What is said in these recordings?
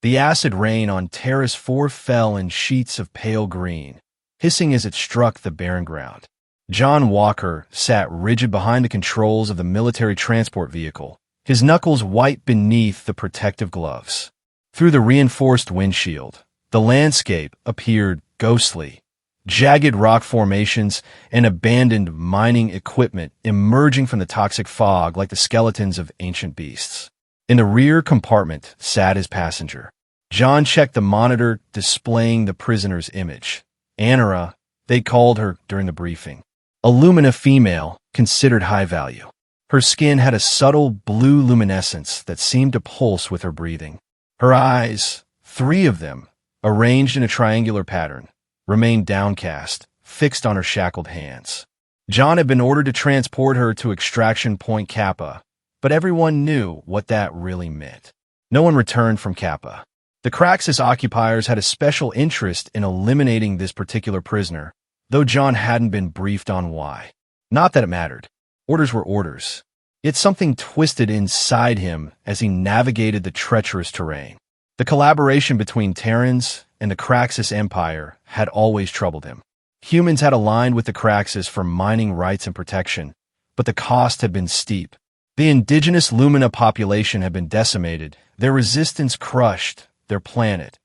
The acid rain on Terrace 4 fell in sheets of pale green, hissing as it struck the barren ground. John Walker sat rigid behind the controls of the military transport vehicle, his knuckles white beneath the protective gloves. Through the reinforced windshield, the landscape appeared ghostly. Jagged rock formations and abandoned mining equipment emerging from the toxic fog like the skeletons of ancient beasts. In the rear compartment sat his passenger. John checked the monitor displaying the prisoner's image. Anara, they called her during the briefing. A Lumina female, considered high value. Her skin had a subtle blue luminescence that seemed to pulse with her breathing. Her eyes, 3 of them, arranged in a triangular pattern, remained downcast, fixed on her shackled hands. John had been ordered to transport her to Extraction Point Kappa, but everyone knew what that really meant. No one returned from Kappa. The Craxus occupiers had a special interest in eliminating this particular prisoner, though John hadn't been briefed on why. Not that it mattered. Orders were orders. Yet something twisted inside him as he navigated the treacherous terrain. The collaboration between Terrans and the Craxus Empire had always troubled him. Humans had aligned with the Craxus for mining rights and protection, but the cost had been steep. The indigenous Lumina population had been decimated, their resistance crushed, their planet,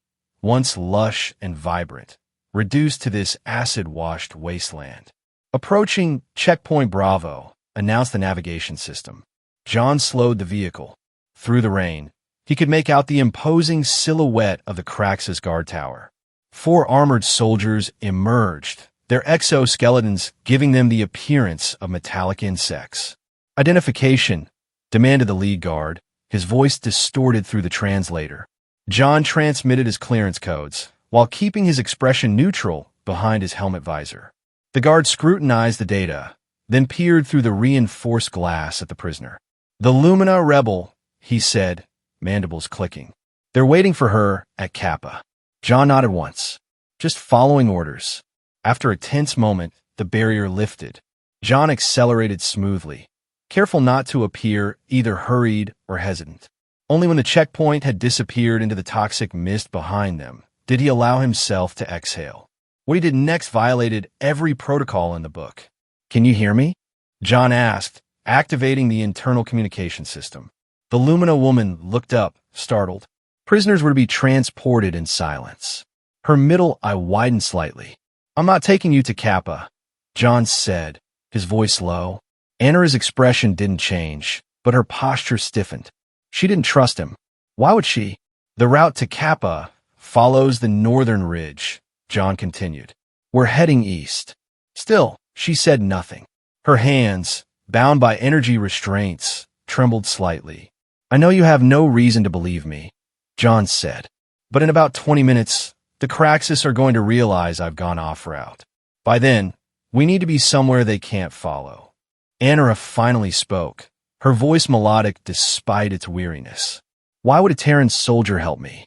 once lush and vibrant, reduced to this acid-washed wasteland. Approaching Checkpoint Bravo announced the navigation system. John slowed the vehicle. Through the rain, he could make out the imposing silhouette of the Craxus guard tower. 4 armored soldiers emerged, their exoskeletons giving them the appearance of metallic insects. Identification, demanded the lead guard, his voice distorted through the translator. John transmitted his clearance codes, while keeping his expression neutral behind his helmet visor. The guard scrutinized the data, then peered through the reinforced glass at the prisoner. "The Lumina Rebel," he said, mandibles clicking. "They're waiting for her at Kappa." John nodded once, just following orders. After a tense moment, the barrier lifted. John accelerated smoothly, careful not to appear either hurried or hesitant. Only when the checkpoint had disappeared into the toxic mist behind them did he allow himself to exhale. What he did next violated every protocol in the book. "Can you hear me?" John asked, activating the internal communication system. The Lumina woman looked up, startled. Prisoners were to be transported in silence. Her middle eye widened slightly. "I'm not taking you to Kappa," John said, his voice low. Anara's expression didn't change, but her posture stiffened. She didn't trust him. Why would she? "The route to Kappa follows the northern ridge," John continued. "We're heading east." Still, she said nothing. Her hands, bound by energy restraints, trembled slightly. "I know you have no reason to believe me," John said. "But in about 20 minutes, the Craxus are going to realize I've gone off route. By then, we need to be somewhere they can't follow." Anara finally spoke, her voice melodic despite its weariness. "Why would a Terran soldier help me?"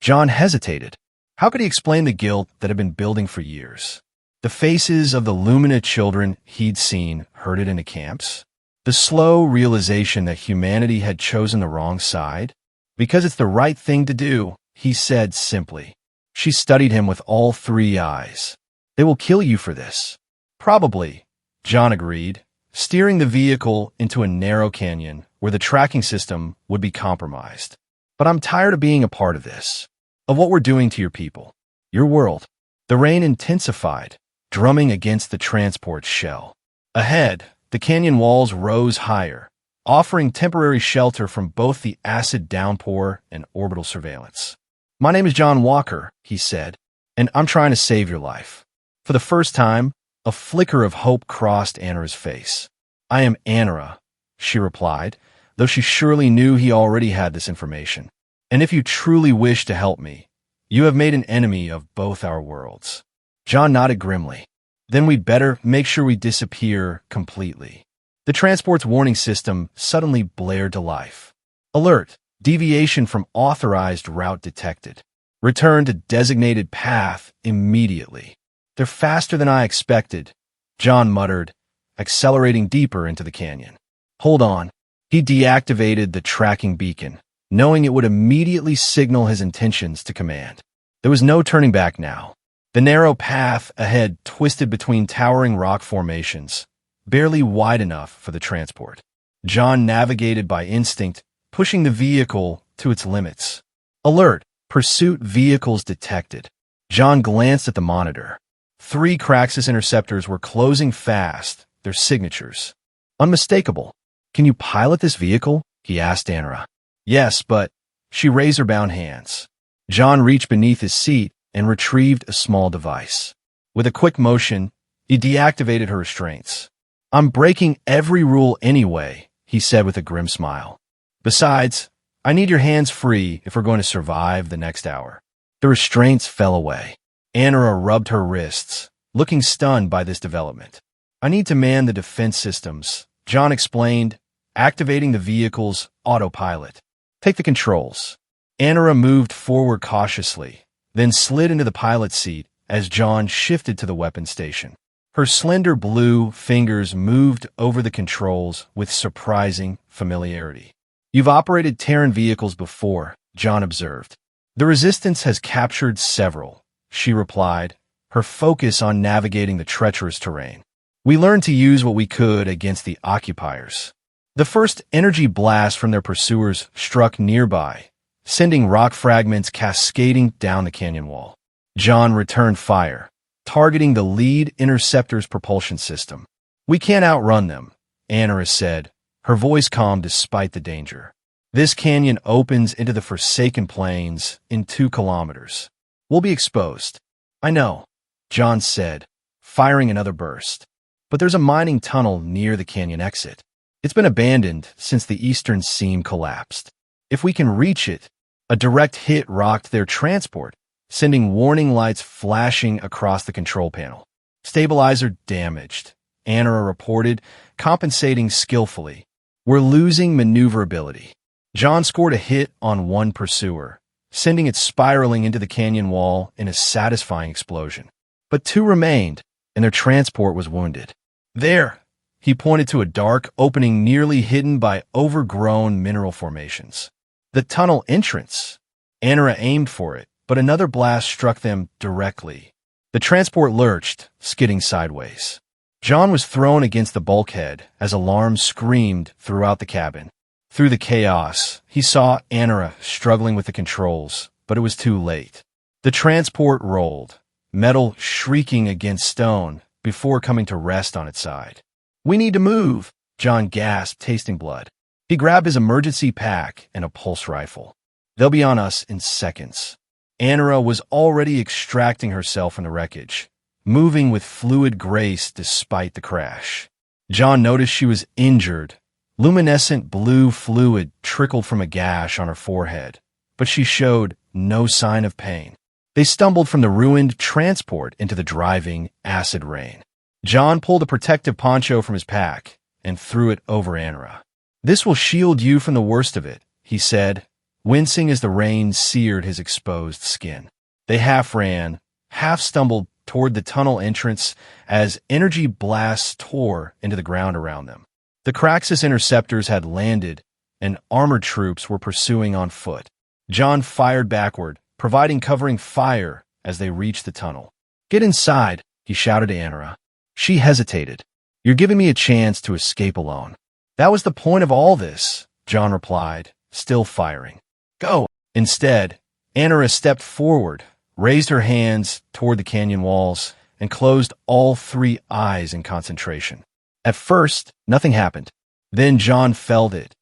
John hesitated. How could he explain the guilt that had been building for years? The faces of the Lumina children he'd seen herded into camps? The slow realization that humanity had chosen the wrong side? "Because it's the right thing to do," he said simply. She studied him with all 3 eyes. "They will kill you for this." "Probably," John agreed, steering the vehicle into a narrow canyon where the tracking system would be compromised. "But I'm tired of being a part of this, of what we're doing to your people, your world." The rain intensified, drumming against the transport shell. Ahead, the canyon walls rose higher, offering temporary shelter from both the acid downpour and orbital surveillance. "My name is John Walker," he said, "and I'm trying to save your life." For the first time, a flicker of hope crossed Anara's face. "I am Anara," she replied, though she surely knew he already had this information. "And if you truly wish to help me, you have made an enemy of both our worlds." John nodded grimly. "Then we'd better make sure we disappear completely." The transport's warning system suddenly blared to life. "Alert! Deviation from authorized route detected. Return to designated path immediately." "They're faster than I expected," John muttered, accelerating deeper into the canyon. "Hold on." He deactivated the tracking beacon, knowing it would immediately signal his intentions to command. There was no turning back now. The narrow path ahead twisted between towering rock formations, barely wide enough for the transport. John navigated by instinct, pushing the vehicle to its limits. Alert! Pursuit vehicles detected. John glanced at the monitor. 3 Craxus interceptors were closing fast, their signatures unmistakable. "Can you pilot this vehicle?" he asked Anara. "Yes, but—" She razor-bound hands. John reached beneath his seat and retrieved a small device. With a quick motion, he deactivated her restraints. "I'm breaking every rule anyway," he said with a grim smile. "Besides, I need your hands free if we're going to survive the next hour." The restraints fell away. Anara rubbed her wrists, looking stunned by this development. "I need to man the defense systems," John explained, activating the vehicle's autopilot. "Take the controls." Anara moved forward cautiously, then slid into the pilot's seat as John shifted to the weapon station. Her slender blue fingers moved over the controls with surprising familiarity. "You've operated Terran vehicles before," John observed. "The Resistance has captured several," she replied, her focus on navigating the treacherous terrain. "We learned to use what we could against the occupiers." The first energy blast from their pursuers struck nearby, sending rock fragments cascading down the canyon wall. John returned fire, targeting the lead interceptor's propulsion system. "We can't outrun them," Anara said, her voice calm despite the danger. "This canyon opens into the Forsaken Plains in 2 kilometers. We'll be exposed." "I know," John said, firing another burst. "But there's a mining tunnel near the canyon exit. It's been abandoned since the eastern seam collapsed. If we can reach it—" A direct hit rocked their transport, sending warning lights flashing across the control panel. "Stabilizer damaged," Anara reported, compensating skillfully. "We're losing maneuverability." John scored a hit on one pursuer, sending it spiraling into the canyon wall in a satisfying explosion. But 2 remained, and their transport was wounded. "There!" He pointed to a dark opening nearly hidden by overgrown mineral formations. "The tunnel entrance." Anara aimed for it, but another blast struck them directly. The transport lurched, skidding sideways. John was thrown against the bulkhead as alarms screamed throughout the cabin. Through the chaos, he saw Anara struggling with the controls, but it was too late. The transport rolled, metal shrieking against stone before coming to rest on its side. "We need to move," John gasped, tasting blood. He grabbed his emergency pack and a pulse rifle. "They'll be on us in seconds." Anara was already extracting herself from the wreckage, moving with fluid grace despite the crash. John noticed she was injured. Luminescent blue fluid trickled from a gash on her forehead, but she showed no sign of pain. They stumbled from the ruined transport into the driving acid rain. John pulled a protective poncho from his pack and threw it over Anara. "This will shield you from the worst of it," he said, wincing as the rain seared his exposed skin. They half ran, half stumbled toward the tunnel entrance as energy blasts tore into the ground around them. The Craxus interceptors had landed, and armored troops were pursuing on foot. John fired backward, providing covering fire as they reached the tunnel. "Get inside," he shouted to Anara. She hesitated. "You're giving me a chance to escape alone." "That was the point of all this," John replied, still firing. "Go." Instead, Anara stepped forward, raised her hands toward the canyon walls, and closed all 3 eyes in concentration. At first, nothing happened. Then John felt it.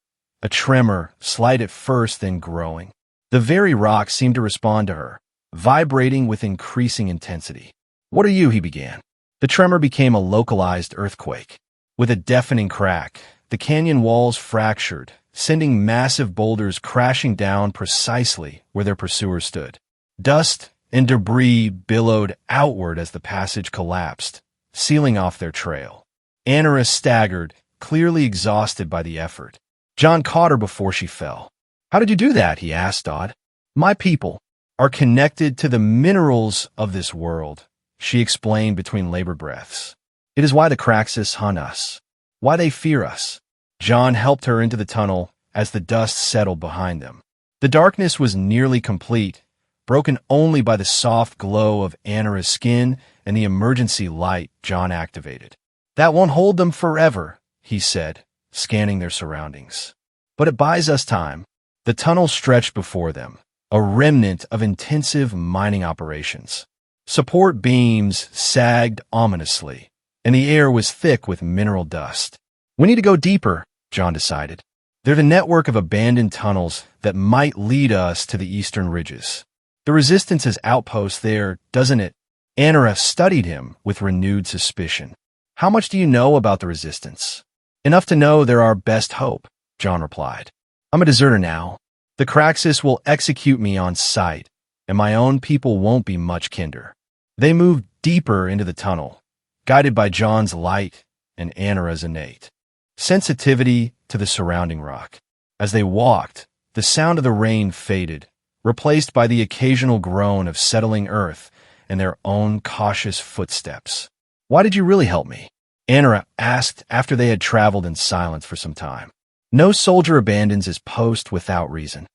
A tremor, slight at first, then growing. The very rock seemed to respond to her, vibrating with increasing intensity. "What are you?" he began. The tremor became a localized earthquake. With a deafening crack, the canyon walls fractured, sending massive boulders crashing down precisely where their pursuers stood. Dust and debris billowed outward as the passage collapsed, sealing off their trail. Anara staggered, clearly exhausted by the effort. John caught her before she fell. "How did you do that?" he asked, awed. "My people are connected to the minerals of this world," she explained between labored breaths. "It is why the Craxus hunt us, why they fear us." John helped her into the tunnel as the dust settled behind them. The darkness was nearly complete, broken only by the soft glow of Anara's skin and the emergency light John activated. "That won't hold them forever," he said, scanning their surroundings. "But it buys us time." The tunnel stretched before them, a remnant of intensive mining operations. Support beams sagged ominously, and the air was thick with mineral dust. "We need to go deeper," John decided. "They're the network of abandoned tunnels that might lead us to the eastern ridges. The Resistance's outpost there, doesn't it?" Anara studied him with renewed suspicion. "How much do you know about the Resistance?" "Enough to know they're our best hope," John replied. "I'm a deserter now. The Craxus will execute me on sight, and my own people won't be much kinder." They moved deeper into the tunnel, guided by John's light and Anara's innate sensitivity to the surrounding rock. As they walked, the sound of the rain faded, replaced by the occasional groan of settling earth and their own cautious footsteps. "Why did you really help me?" Anara asked after they had traveled in silence for some time. "No soldier abandons his post without reason."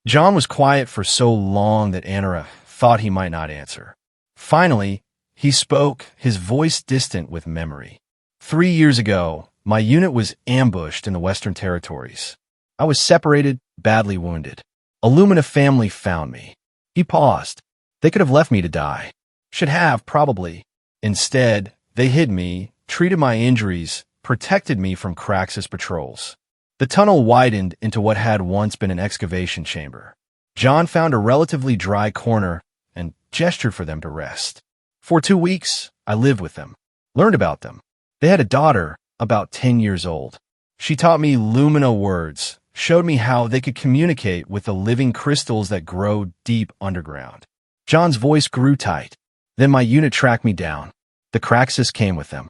John was quiet for so long that Anara thought he might not answer. Finally, he spoke, his voice distant with memory. 3 years ago, my unit was ambushed in the Western Territories. I was separated, badly wounded. A Lumina family found me. He paused. They could have left me to die. Should have, probably. Instead, they hid me, treated my injuries, protected me from Craxus patrols. The tunnel widened into what had once been an excavation chamber. John found a relatively dry corner and gestured for them to rest. For 2 weeks, I lived with them, learned about them. They had a daughter, about 10 years old. She taught me Lumina words, showed me how they could communicate with the living crystals that grow deep underground. John's voice grew tight. Then my unit tracked me down. The Craxus came with them.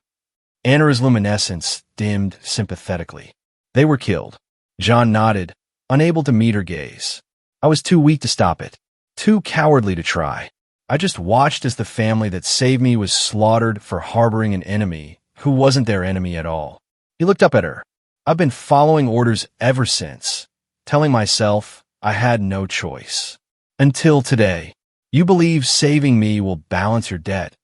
Anara's luminescence dimmed sympathetically. They were killed. John nodded, unable to meet her gaze. I was too weak to stop it, too cowardly to try. I just watched as the family that saved me was slaughtered for harboring an enemy who wasn't their enemy at all. He looked up at her. I've been following orders ever since, telling myself I had no choice. Until today. You believe saving me will balance your debt,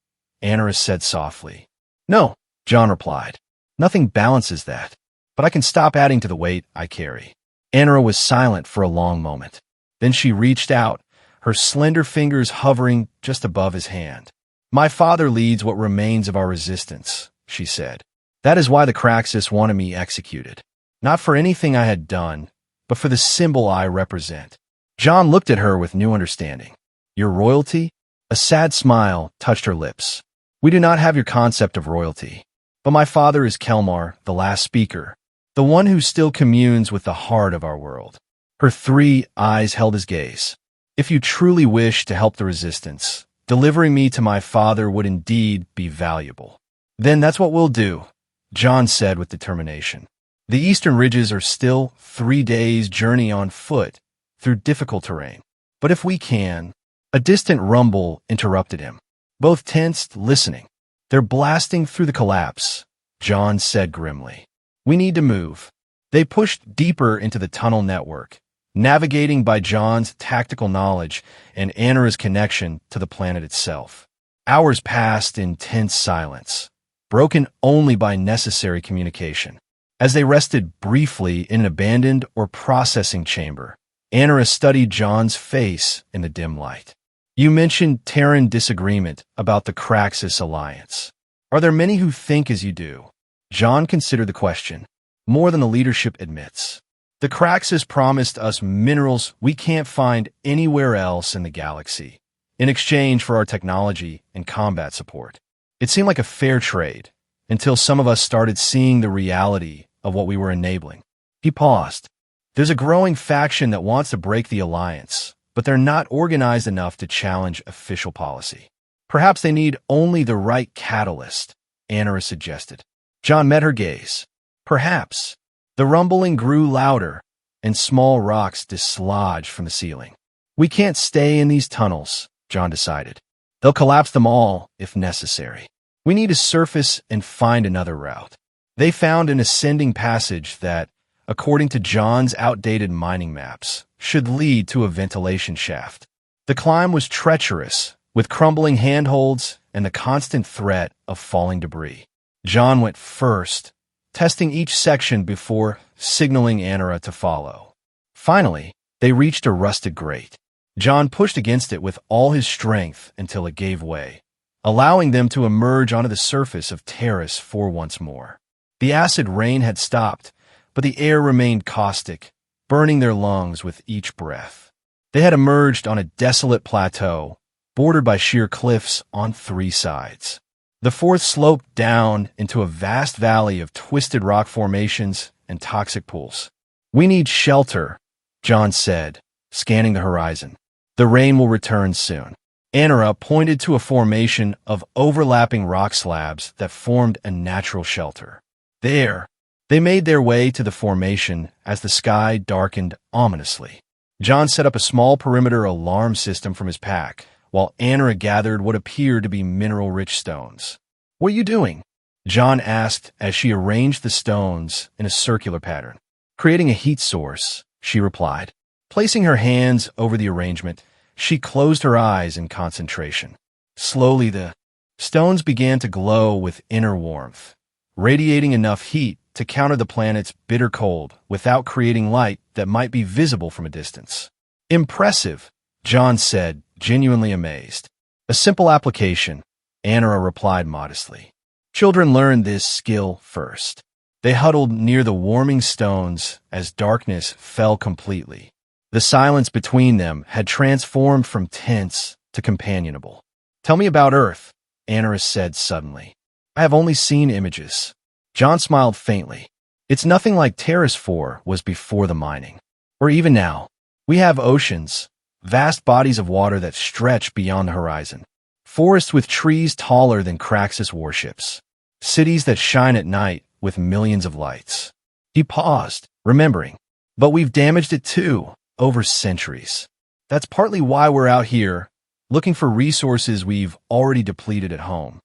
Anara said softly. No, John replied. Nothing balances that, but I can stop adding to the weight I carry. Anara was silent for a long moment. Then she reached out, her slender fingers hovering just above his hand. My father leads what remains of our resistance, she said. That is why the Craxus wanted me executed. Not for anything I had done, but for the symbol I represent. John looked at her with new understanding. Your royalty? A sad smile touched her lips. We do not have your concept of royalty. But my father is Kelmar, the last speaker, the one who still communes with the heart of our world. Her 3 eyes held his gaze. If you truly wish to help the resistance, delivering me to my father would indeed be valuable. Then that's what we'll do, John said with determination. The eastern ridges are still 3 days' journey on foot through difficult terrain. But if we can... A distant rumble interrupted him. Both tensed, listening. They're blasting through the collapse, John said grimly. We need to move. They pushed deeper into the tunnel network, navigating by John's tactical knowledge and Anara's connection to the planet itself. Hours passed in tense silence, broken only by necessary communication. As they rested briefly in an abandoned or processing chamber, Anara studied John's face in the dim light. You mentioned Terran disagreement about the Craxus alliance. Are there many who think as you do? John considered the question, more than the leadership admits. The Craxus promised us minerals we can't find anywhere else in the galaxy, in exchange for our technology and combat support. It seemed like a fair trade, until some of us started seeing the reality of what we were enabling. He paused. There's a growing faction that wants to break the alliance, but they're not organized enough to challenge official policy. Perhaps they need only the right catalyst, Anara suggested. John met her gaze. Perhaps. The rumbling grew louder, and small rocks dislodged from the ceiling. We can't stay in these tunnels, John decided. They'll collapse them all, if necessary. We need to surface and find another route. They found an ascending passage that, according to John's outdated mining maps, should lead to a ventilation shaft. The climb was treacherous, with crumbling handholds and the constant threat of falling debris. John went first, testing each section before signaling Anara to follow. Finally, they reached a rusted grate. John pushed against it with all his strength until it gave way, allowing them to emerge onto the surface of Terrace 4 once more. The acid rain had stopped, but the air remained caustic, burning their lungs with each breath. They had emerged on a desolate plateau, bordered by sheer cliffs on 3 sides. The fourth sloped down into a vast valley of twisted rock formations and toxic pools. "We need shelter," John said, scanning the horizon. "The rain will return soon." Anara pointed to a formation of overlapping rock slabs that formed a natural shelter. There, they made their way to the formation as the sky darkened ominously. John set up a small perimeter alarm system from his pack, while Anara gathered what appeared to be mineral-rich stones. "What are you doing?" John asked as she arranged the stones in a circular pattern. "Creating a heat source," she replied. Placing her hands over the arrangement, she closed her eyes in concentration. Slowly, the stones began to glow with inner warmth, radiating enough heat to counter the planet's bitter cold without creating light that might be visible from a distance. "Impressive," John said, genuinely amazed. "A simple application," Anara replied modestly. "Children learn this skill first." They huddled near the warming stones as darkness fell completely. The silence between them had transformed from tense to companionable. "Tell me about Earth," Anara said suddenly. "I have only seen images." John smiled faintly. "It's nothing like Terrace 4 was before the mining. Or even now. We have oceans, vast bodies of water that stretch beyond the horizon, forests with trees taller than Craxus warships, cities that shine at night with millions of lights." He paused, remembering. "But we've damaged it too, over centuries. That's partly why we're out here, looking for resources we've already depleted at home."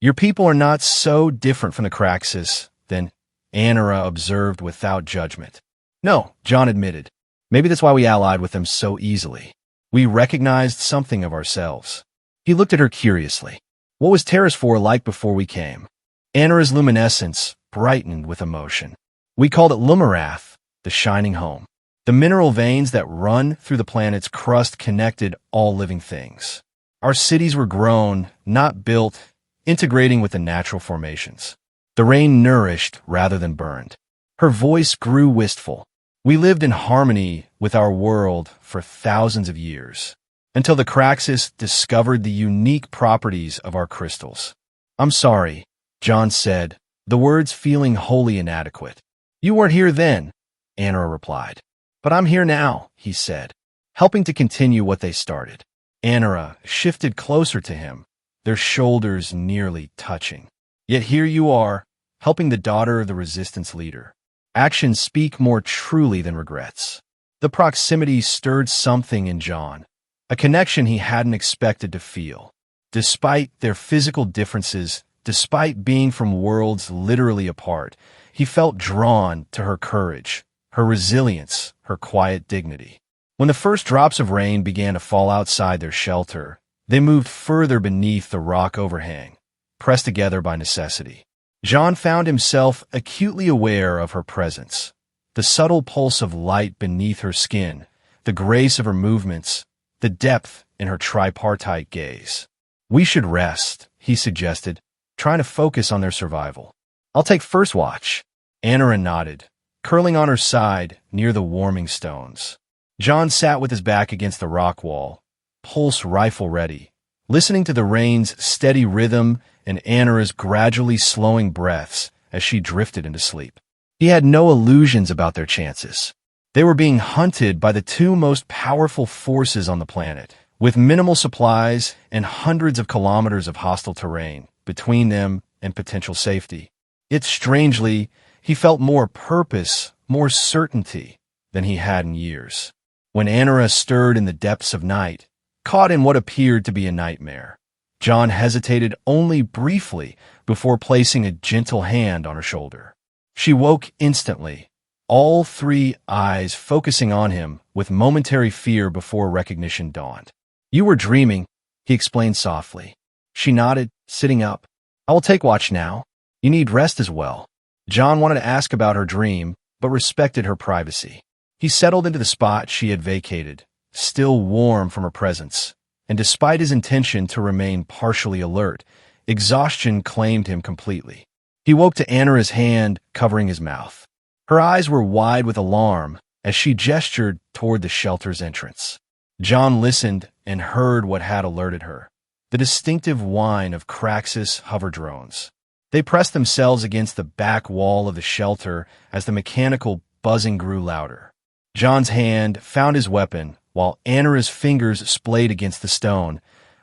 "Your people are not so different from the Craxus," then Anara observed without judgment. "No," John admitted. "Maybe that's why we allied with them so easily. We recognized something of ourselves." He looked at her curiously. "What was Terrace 4 like before we came?" Anara's luminescence brightened with emotion. "We called it Lumarath, the shining home. The mineral veins that run through the planet's crust connected all living things. Our cities were grown, not built, integrating with the natural formations. The rain nourished rather than burned." Her voice grew wistful. "We lived in harmony with our world for thousands of years, until the Craxus discovered the unique properties of our crystals." "I'm sorry," John said, the words feeling wholly inadequate. "You weren't here then," Anara replied. "But I'm here now," he said, helping to continue what they started. Anara shifted closer to him, their shoulders nearly touching. "Yet here you are, helping the daughter of the resistance leader. Actions speak more truly than regrets." The proximity stirred something in John, a connection he hadn't expected to feel. Despite their physical differences, despite being from worlds literally apart, he felt drawn to her courage, her resilience, her quiet dignity. When the first drops of rain began to fall outside their shelter, they moved further beneath the rock overhang, pressed together by necessity. John found himself acutely aware of her presence, the subtle pulse of light beneath her skin, the grace of her movements, the depth in her tripartite gaze. "We should rest," he suggested, trying to focus on their survival. "I'll take first watch." Anara nodded, curling on her side near the warming stones. John sat with his back against the rock wall, pulse rifle ready, listening to the rain's steady rhythm and Anara's gradually slowing breaths as she drifted into sleep. He had no illusions about their chances. They were being hunted by the two most powerful forces on the planet, with minimal supplies and hundreds of kilometers of hostile terrain between them and potential safety. Yet strangely, he felt more purpose, more certainty than he had in years. When Anara stirred in the depths of night, caught in what appeared to be a nightmare, John hesitated only briefly before placing a gentle hand on her shoulder. She woke instantly, all 3 eyes focusing on him with momentary fear before recognition dawned. "You were dreaming," he explained softly. She nodded, sitting up. "I will take watch now. You need rest as well." John wanted to ask about her dream, but respected her privacy. He settled into the spot she had vacated, still warm from her presence, and despite his intention to remain partially alert, exhaustion claimed him completely. He woke to Anara's hand covering his mouth. Her eyes were wide with alarm as she gestured toward the shelter's entrance. John listened and heard what had alerted her: the distinctive whine of Craxus hover drones. They pressed themselves against the back wall of the shelter as the mechanical buzzing grew louder. John's hand found his weapon, while Anara's fingers splayed against the stone,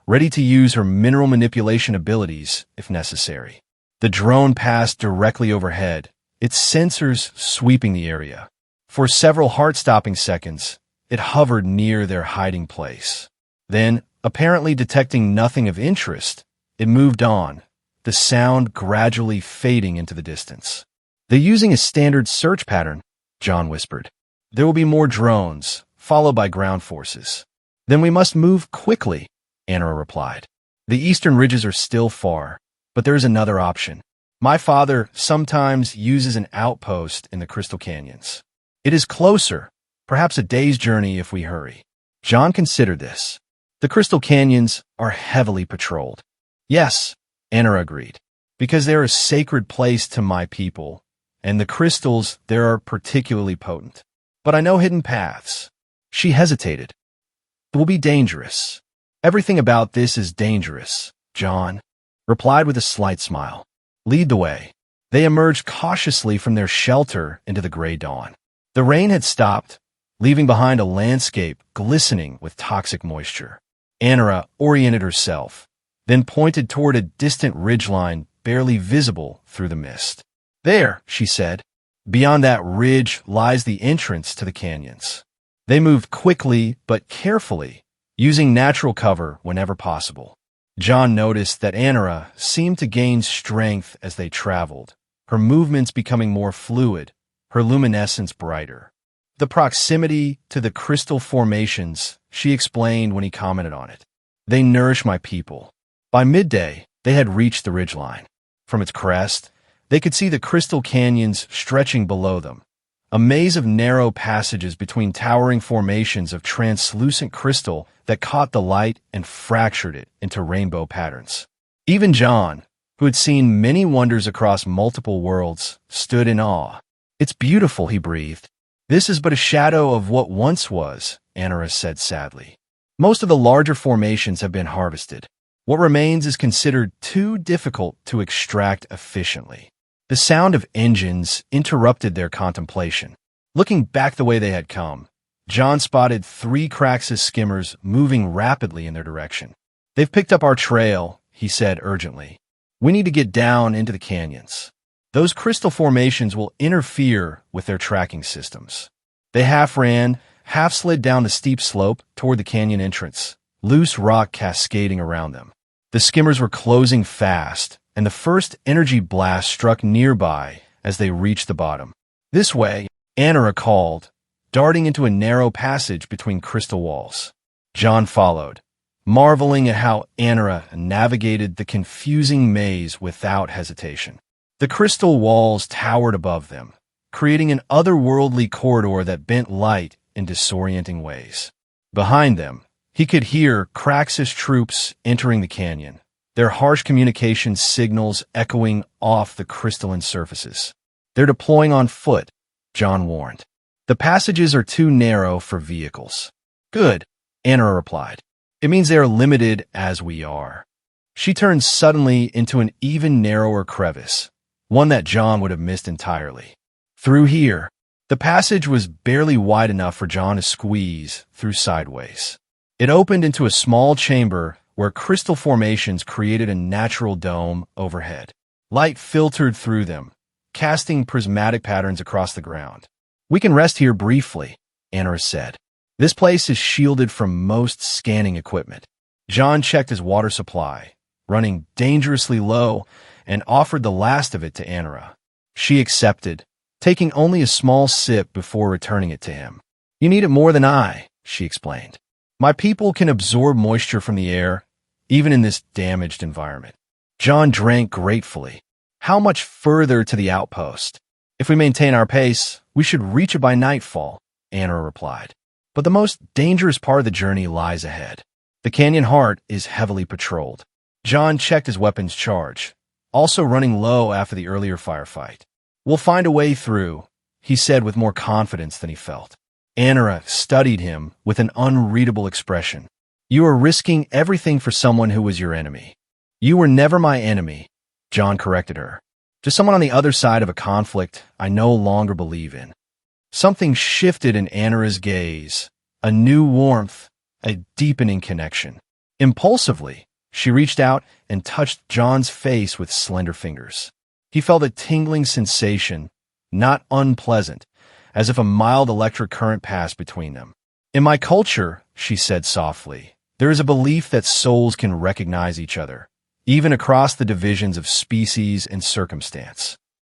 ready to use her mineral manipulation abilities if necessary. The drone passed directly overhead, its sensors sweeping the area. For several heart-stopping seconds, it hovered near their hiding place. Then, apparently detecting nothing of interest, it moved on, the sound gradually fading into the distance. "They're using a standard search pattern," John whispered. "There will be more drones, followed by ground forces." "Then we must move quickly," Anara replied. "The eastern ridges are still far, but there is another option. My father sometimes uses an outpost in the Crystal Canyons. It is closer, perhaps a day's journey if we hurry." John considered this. The Crystal Canyons are heavily patrolled. "Yes," Anara agreed, "because they're a sacred place to my people, and the crystals there are particularly potent. But I know hidden paths." She hesitated. "It will be dangerous." "Everything about this is dangerous," John replied with a slight smile. "Lead the way." They emerged cautiously from their shelter into the gray dawn. The rain had stopped, leaving behind a landscape glistening with toxic moisture. Anara oriented herself, then pointed toward a distant ridgeline barely visible through the mist. "There," she said. "Beyond that ridge lies the entrance to the canyons." They moved quickly but carefully, using natural cover whenever possible. John noticed that Anara seemed to gain strength as they traveled, her movements becoming more fluid, her luminescence brighter. "The proximity to the crystal formations," she explained when he commented on it. "They nourish my people." By midday, they had reached the ridgeline. From its crest, they could see the crystal canyons stretching below them, a maze of narrow passages between towering formations of translucent crystal that caught the light and fractured it into rainbow patterns. Even John, who had seen many wonders across multiple worlds, stood in awe. "It's beautiful," he breathed. "This is but a shadow of what once was," Anara said sadly. "Most of the larger formations have been harvested. What remains is considered too difficult to extract efficiently." The sound of engines interrupted their contemplation. Looking back the way they had come, John spotted 3 Craxus skimmers moving rapidly in their direction. "They've picked up our trail," he said urgently. "We need to get down into the canyons. Those crystal formations will interfere with their tracking systems." They half ran, half slid down the steep slope toward the canyon entrance, loose rock cascading around them. The skimmers were closing fast, and the first energy blast struck nearby as they reached the bottom. "This way," Anara called, darting into a narrow passage between crystal walls. John followed, marveling at how Anara navigated the confusing maze without hesitation. The crystal walls towered above them, creating an otherworldly corridor that bent light in disorienting ways. Behind them, he could hear Craxus troops entering the canyon, their harsh communication signals echoing off the crystalline surfaces. "They're deploying on foot," John warned. "The passages are too narrow for vehicles." "Good," Anara replied. "It means they are limited as we are." She turned suddenly into an even narrower crevice, one that John would have missed entirely. "Through here." The passage was barely wide enough for John to squeeze through sideways. It opened into a small chamber where crystal formations created a natural dome overhead. Light filtered through them, casting prismatic patterns across the ground. "We can rest here briefly," Anara said. "This place is shielded from most scanning equipment." John checked his water supply, running dangerously low, and offered the last of it to Anara. She accepted, taking only a small sip before returning it to him. You need it more than I, she explained. My people can absorb moisture from the air, even in this damaged environment. John drank gratefully. How much further to the outpost? If we maintain our pace, we should reach it by nightfall, Anna replied. But the most dangerous part of the journey lies ahead. The canyon heart is heavily patrolled. John checked his weapon's charge, also running low after the earlier firefight. We'll find a way through, he said with more confidence than he felt. Anna studied him with an unreadable expression. You are risking everything for someone who was your enemy. You were never my enemy, John corrected her. Just someone on the other side of a conflict I no longer believe in. Something shifted in Anna's gaze, a new warmth, a deepening connection. Impulsively, she reached out and touched John's face with slender fingers. He felt a tingling sensation, not unpleasant, as if a mild electric current passed between them. In my culture, she said softly, there is a belief that souls can recognize each other, even across the divisions of species and circumstance.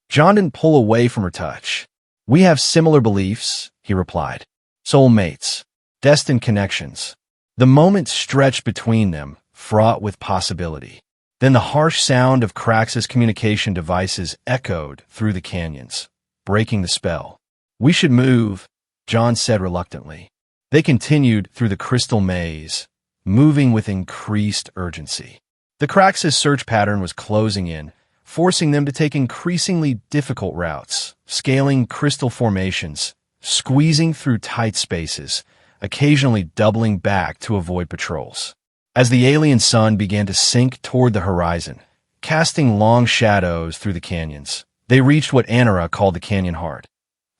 John didn't pull away from her touch. We have similar beliefs, he replied. Soulmates, destined connections. The moment stretched between them, fraught with possibility. Then the harsh sound of Krax's communication devices echoed through the canyons, breaking the spell. We should move, John said reluctantly. They continued through the crystal maze, moving with increased urgency. The Krax's search pattern was closing in, forcing them to take increasingly difficult routes, scaling crystal formations, squeezing through tight spaces, occasionally doubling back to avoid patrols. As the alien sun began to sink toward the horizon, casting long shadows through the canyons, they reached what Anna called the canyon heart.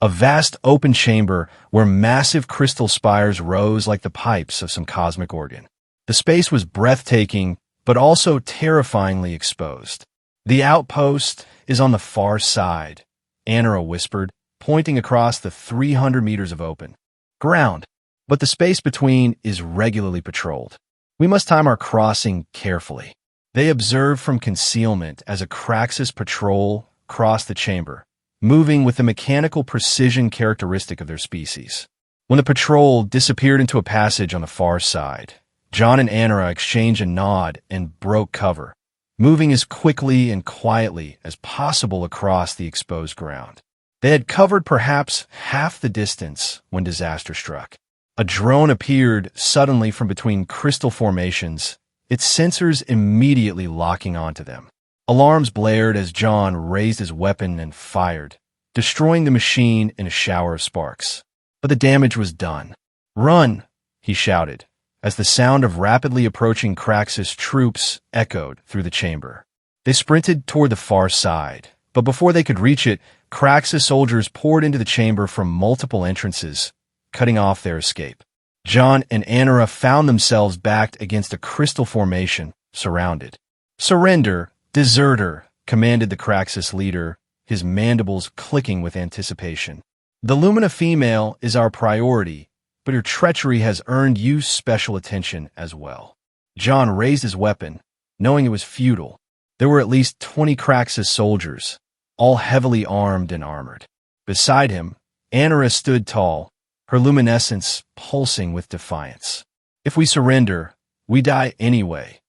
A vast open chamber where massive crystal spires rose like the pipes of some cosmic organ. The space was breathtaking, but also terrifyingly exposed. The outpost is on the far side, Anna whispered, pointing across the 300 meters of open ground. But the space between is regularly patrolled. We must time our crossing carefully. They observed from concealment as a Kraxis patrol crossed the chamber, moving with the mechanical precision characteristic of their species. When the patrol disappeared into a passage on the far side, John and Anna exchanged a nod and broke cover, moving as quickly and quietly as possible across the exposed ground. They had covered perhaps half the distance when disaster struck. A drone appeared suddenly from between crystal formations, its sensors immediately locking onto them. Alarms blared as John raised his weapon and fired, destroying the machine in a shower of sparks. But the damage was done. Run, he shouted, as the sound of rapidly approaching Kraxis troops echoed through the chamber. They sprinted toward the far side, but before they could reach it, Kraxis soldiers poured into the chamber from multiple entrances, cutting off their escape. John and Anna found themselves backed against a crystal formation, surrounded. Surrender, deserter, commanded the Kraxis leader, his mandibles clicking with anticipation. The Lumina female is our priority, but her treachery has earned you special attention as well. John raised his weapon, knowing it was futile. There were at least 20 Kraxis soldiers, all heavily armed and armored. Beside him, Anna stood tall, her luminescence pulsing with defiance. If we surrender, we die anyway,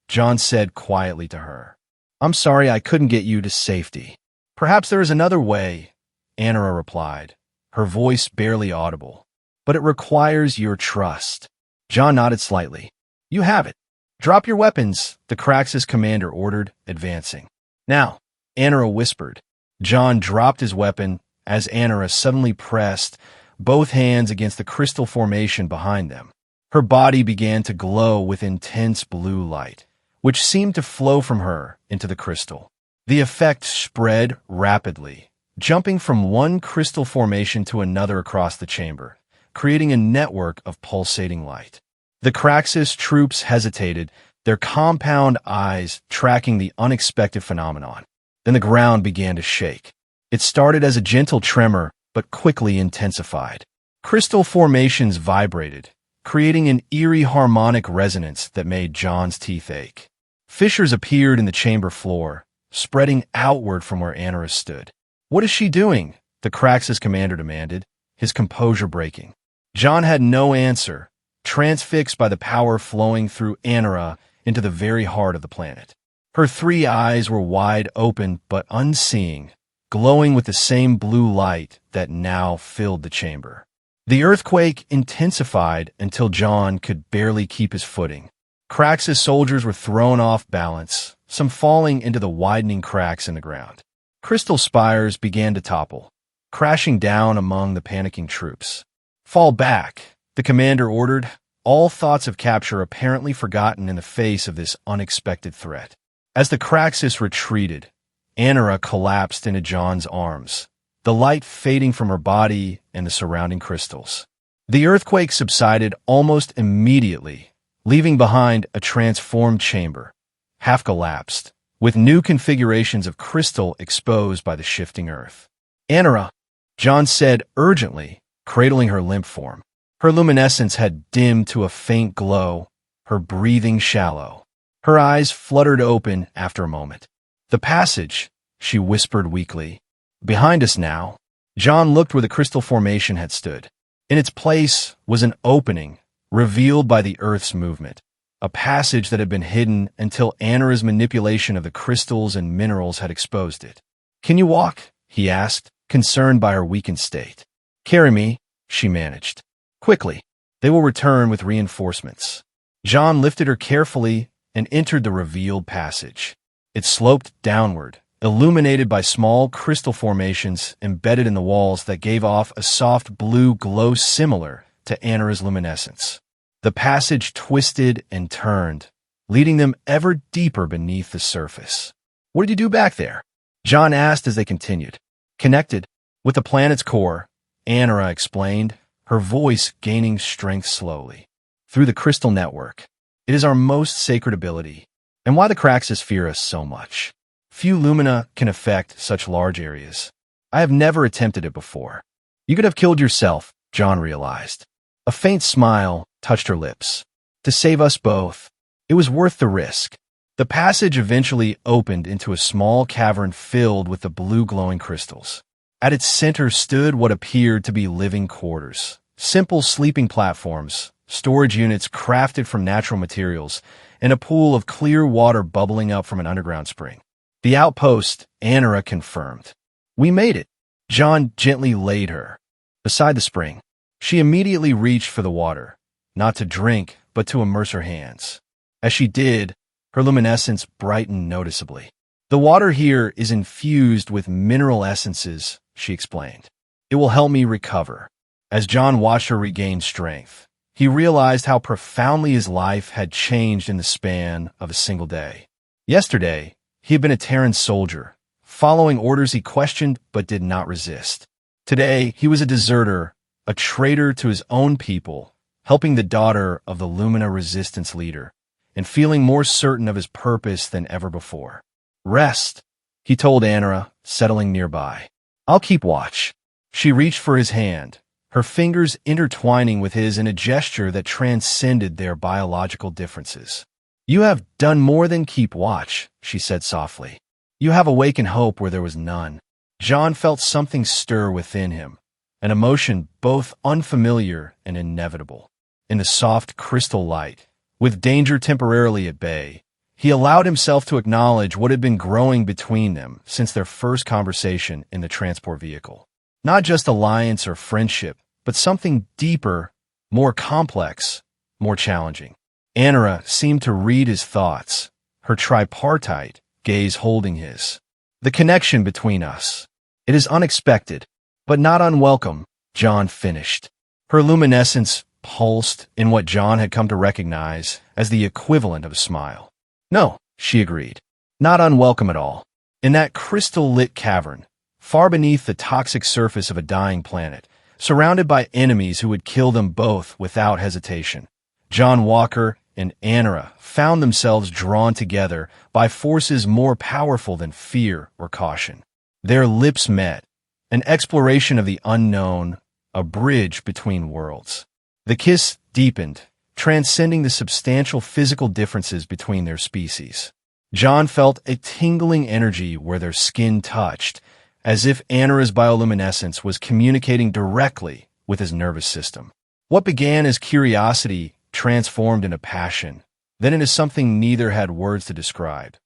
John said quietly to her. I'm sorry I couldn't get you to safety. Perhaps there is another way, Anna replied, her voice barely audible. But it requires your trust. John nodded slightly. You have it. Drop your weapons, the Kraxis commander ordered, advancing. Now, Anna whispered. John dropped his weapon as Anna suddenly pressed both hands against the crystal formation behind them. Her body began to glow with intense blue light, which seemed to flow from her into the crystal. The effect spread rapidly, jumping from one crystal formation to another across the chamber, creating a network of pulsating light. The Kraxis troops hesitated, their compound eyes tracking the unexpected phenomenon. Then the ground began to shake. It started as a gentle tremor, but quickly intensified. Crystal formations vibrated, creating an eerie harmonic resonance that made John's teeth ache. Fissures appeared in the chamber floor, spreading outward from where Anna stood. What is she doing? The Kraxis commander demanded, his composure breaking. John had no answer, transfixed by the power flowing through Anara into the very heart of the planet. Her 3 eyes were wide open but unseeing, glowing with the same blue light that now filled the chamber. The earthquake intensified until John could barely keep his footing. Craxus soldiers were thrown off balance, some falling into the widening cracks in the ground. Crystal spires began to topple, crashing down among the panicking troops. "Fall back," the commander ordered, all thoughts of capture apparently forgotten in the face of this unexpected threat. As the Craxus retreated, Anara collapsed into John's arms, the light fading from her body and the surrounding crystals. The earthquake subsided almost immediately, leaving behind a transformed chamber, half collapsed, with new configurations of crystal exposed by the shifting earth. "Anara," John said urgently, cradling her limp form. Her luminescence had dimmed to a faint glow, her breathing shallow. Her eyes fluttered open after a moment. "The passage," she whispered weakly. "Behind us now." John looked where the crystal formation had stood. In its place was an opening, revealed by the Earth's movement, a passage that had been hidden until Anara's manipulation of the crystals and minerals had exposed it. "Can you walk?" he asked, concerned by her weakened state. "Carry me," she managed. "Quickly. They will return with reinforcements." John lifted her carefully and entered the revealed passage. It sloped downward, illuminated by small crystal formations embedded in the walls that gave off a soft blue glow similar to Anara's luminescence. The passage twisted and turned, leading them ever deeper beneath the surface. "What did you do back there?" John asked as they continued. "Connected with the planet's core," Anara explained, her voice gaining strength slowly. "Through the crystal network. It is our most sacred ability, and why the Craxus fear us so much. Few lumina can affect such large areas. I have never attempted it before." "You could have killed yourself," John realized. A faint smile touched her lips. "To save us both, it was worth the risk." The passage eventually opened into a small cavern filled with the blue glowing crystals. At its center stood what appeared to be living quarters, simple sleeping platforms, storage units crafted from natural materials, and a pool of clear water bubbling up from an underground spring. "The outpost," Anara confirmed. "We made it." John gently laid her beside the spring. She immediately reached for the water, not to drink, but to immerse her hands. As she did, her luminescence brightened noticeably. "The water here is infused with mineral essences," she explained. "It will help me recover." As John watched her regain strength, he realized how profoundly his life had changed in the span of a single day. Yesterday, he had been a Terran soldier, following orders he questioned but did not resist. Today, he was a deserter, a traitor to his own people, helping the daughter of the Lumina resistance leader, and feeling more certain of his purpose than ever before. "Rest," he told Anara, settling nearby. "I'll keep watch." She reached for his hand, her fingers intertwining with his in a gesture that transcended their biological differences. "You have done more than keep watch," she said softly. "You have awakened hope where there was none." John felt something stir within him, an emotion both unfamiliar and inevitable. In the soft crystal light, with danger temporarily at bay, he allowed himself to acknowledge what had been growing between them since their first conversation in the transport vehicle. Not just alliance or friendship, but something deeper, more complex, more challenging. Anara seemed to read his thoughts, her tripartite gaze holding his. "The connection between us. It is unexpected, but not unwelcome," John finished. Her luminescence pulsed in what John had come to recognize as the equivalent of a smile. "No," she agreed. "Not unwelcome at all." In that crystal-lit cavern, far beneath the toxic surface of a dying planet, surrounded by enemies who would kill them both without hesitation, John Walker and Anara found themselves drawn together by forces more powerful than fear or caution. Their lips met, an exploration of the unknown, a bridge between worlds. The kiss deepened, transcending the substantial physical differences between their species. John felt a tingling energy where their skin touched, as if Anara's bioluminescence was communicating directly with his nervous system. What began as curiosity transformed into passion, then into something neither had words to describe,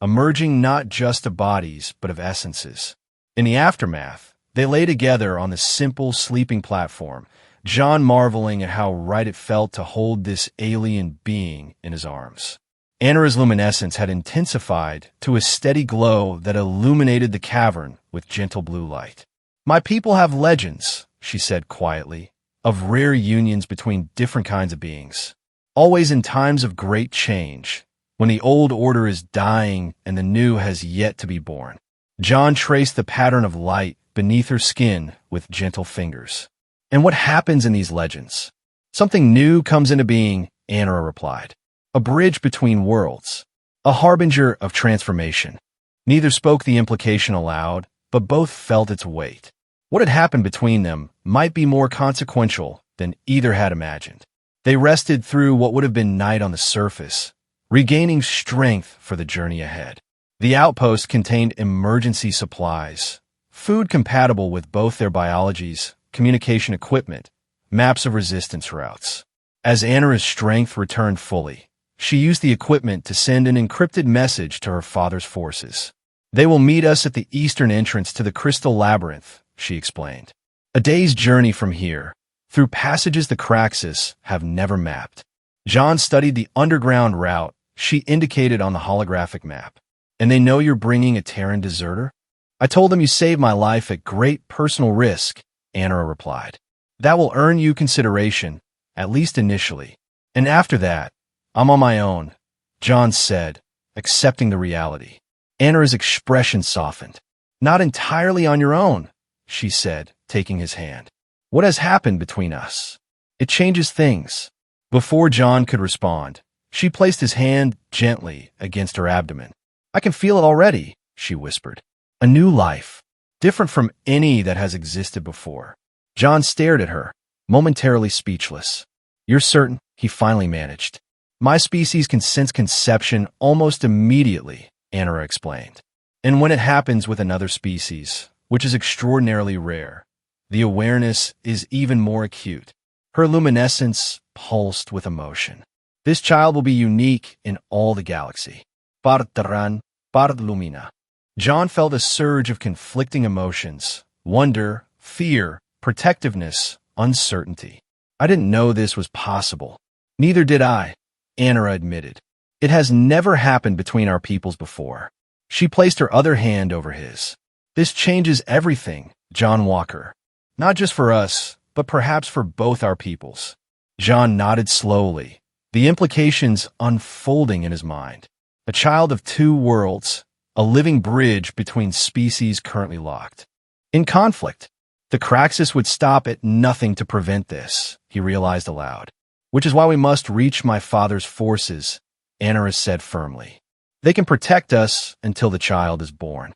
emerging not just of bodies, but of essences. In the aftermath, they lay together on the simple sleeping platform, John marveling at how right it felt to hold this alien being in his arms. Anara's luminescence had intensified to a steady glow that illuminated the cavern with gentle blue light. "My people have legends," she said quietly, "of rare unions between different kinds of beings. Always in times of great change, when the old order is dying and the new has yet to be born." John traced the pattern of light beneath her skin with gentle fingers. "And what happens in these legends?" "Something new comes into being," Anara replied. "A bridge between worlds, a harbinger of transformation." Neither spoke the implication aloud, but both felt its weight. What had happened between them might be more consequential than either had imagined. They rested through what would have been night on the surface, regaining strength for the journey ahead. The outpost contained emergency supplies, food compatible with both their biologies, communication equipment, maps of resistance routes. As Anara's strength returned fully, she used the equipment to send an encrypted message to her father's forces. "They will meet us at the eastern entrance to the Crystal Labyrinth," she explained. "A day's journey from here, through passages the Craxus have never mapped." John studied the underground route she indicated on the holographic map. "And they know you're bringing a Terran deserter?" "I told them you saved my life at great personal risk," Anara replied. "That will earn you consideration, at least initially. And after that, I'm on my own," John said, accepting the reality. Anara's expression softened. "Not entirely on your own," she said, taking his hand. "What has happened between us? It changes things." Before John could respond, she placed his hand gently against her abdomen. "I can feel it already," she whispered. "A new life, different from any that has existed before." John stared at her, momentarily speechless. "You're certain?" he finally managed. "My species can sense conception almost immediately," Anara explained. "And when it happens with another species, which is extraordinarily rare, the awareness is even more acute." Her luminescence pulsed with emotion. "This child will be unique in all the galaxy. Part terran, part lumina." John felt a surge of conflicting emotions: wonder, fear, protectiveness, uncertainty. "I didn't know this was possible." "Neither did I," Anara admitted. "It has never happened between our peoples before." She placed her other hand over his. "This changes everything, John Walker. Not just for us, but perhaps for both our peoples." John nodded slowly, the implications unfolding in his mind. A child of two worlds, a living bridge between species currently locked in conflict. The Craxus would stop at nothing to prevent this, he realized aloud. "Which is why we must reach my father's forces," Anara said firmly. "They can protect us until the child is born."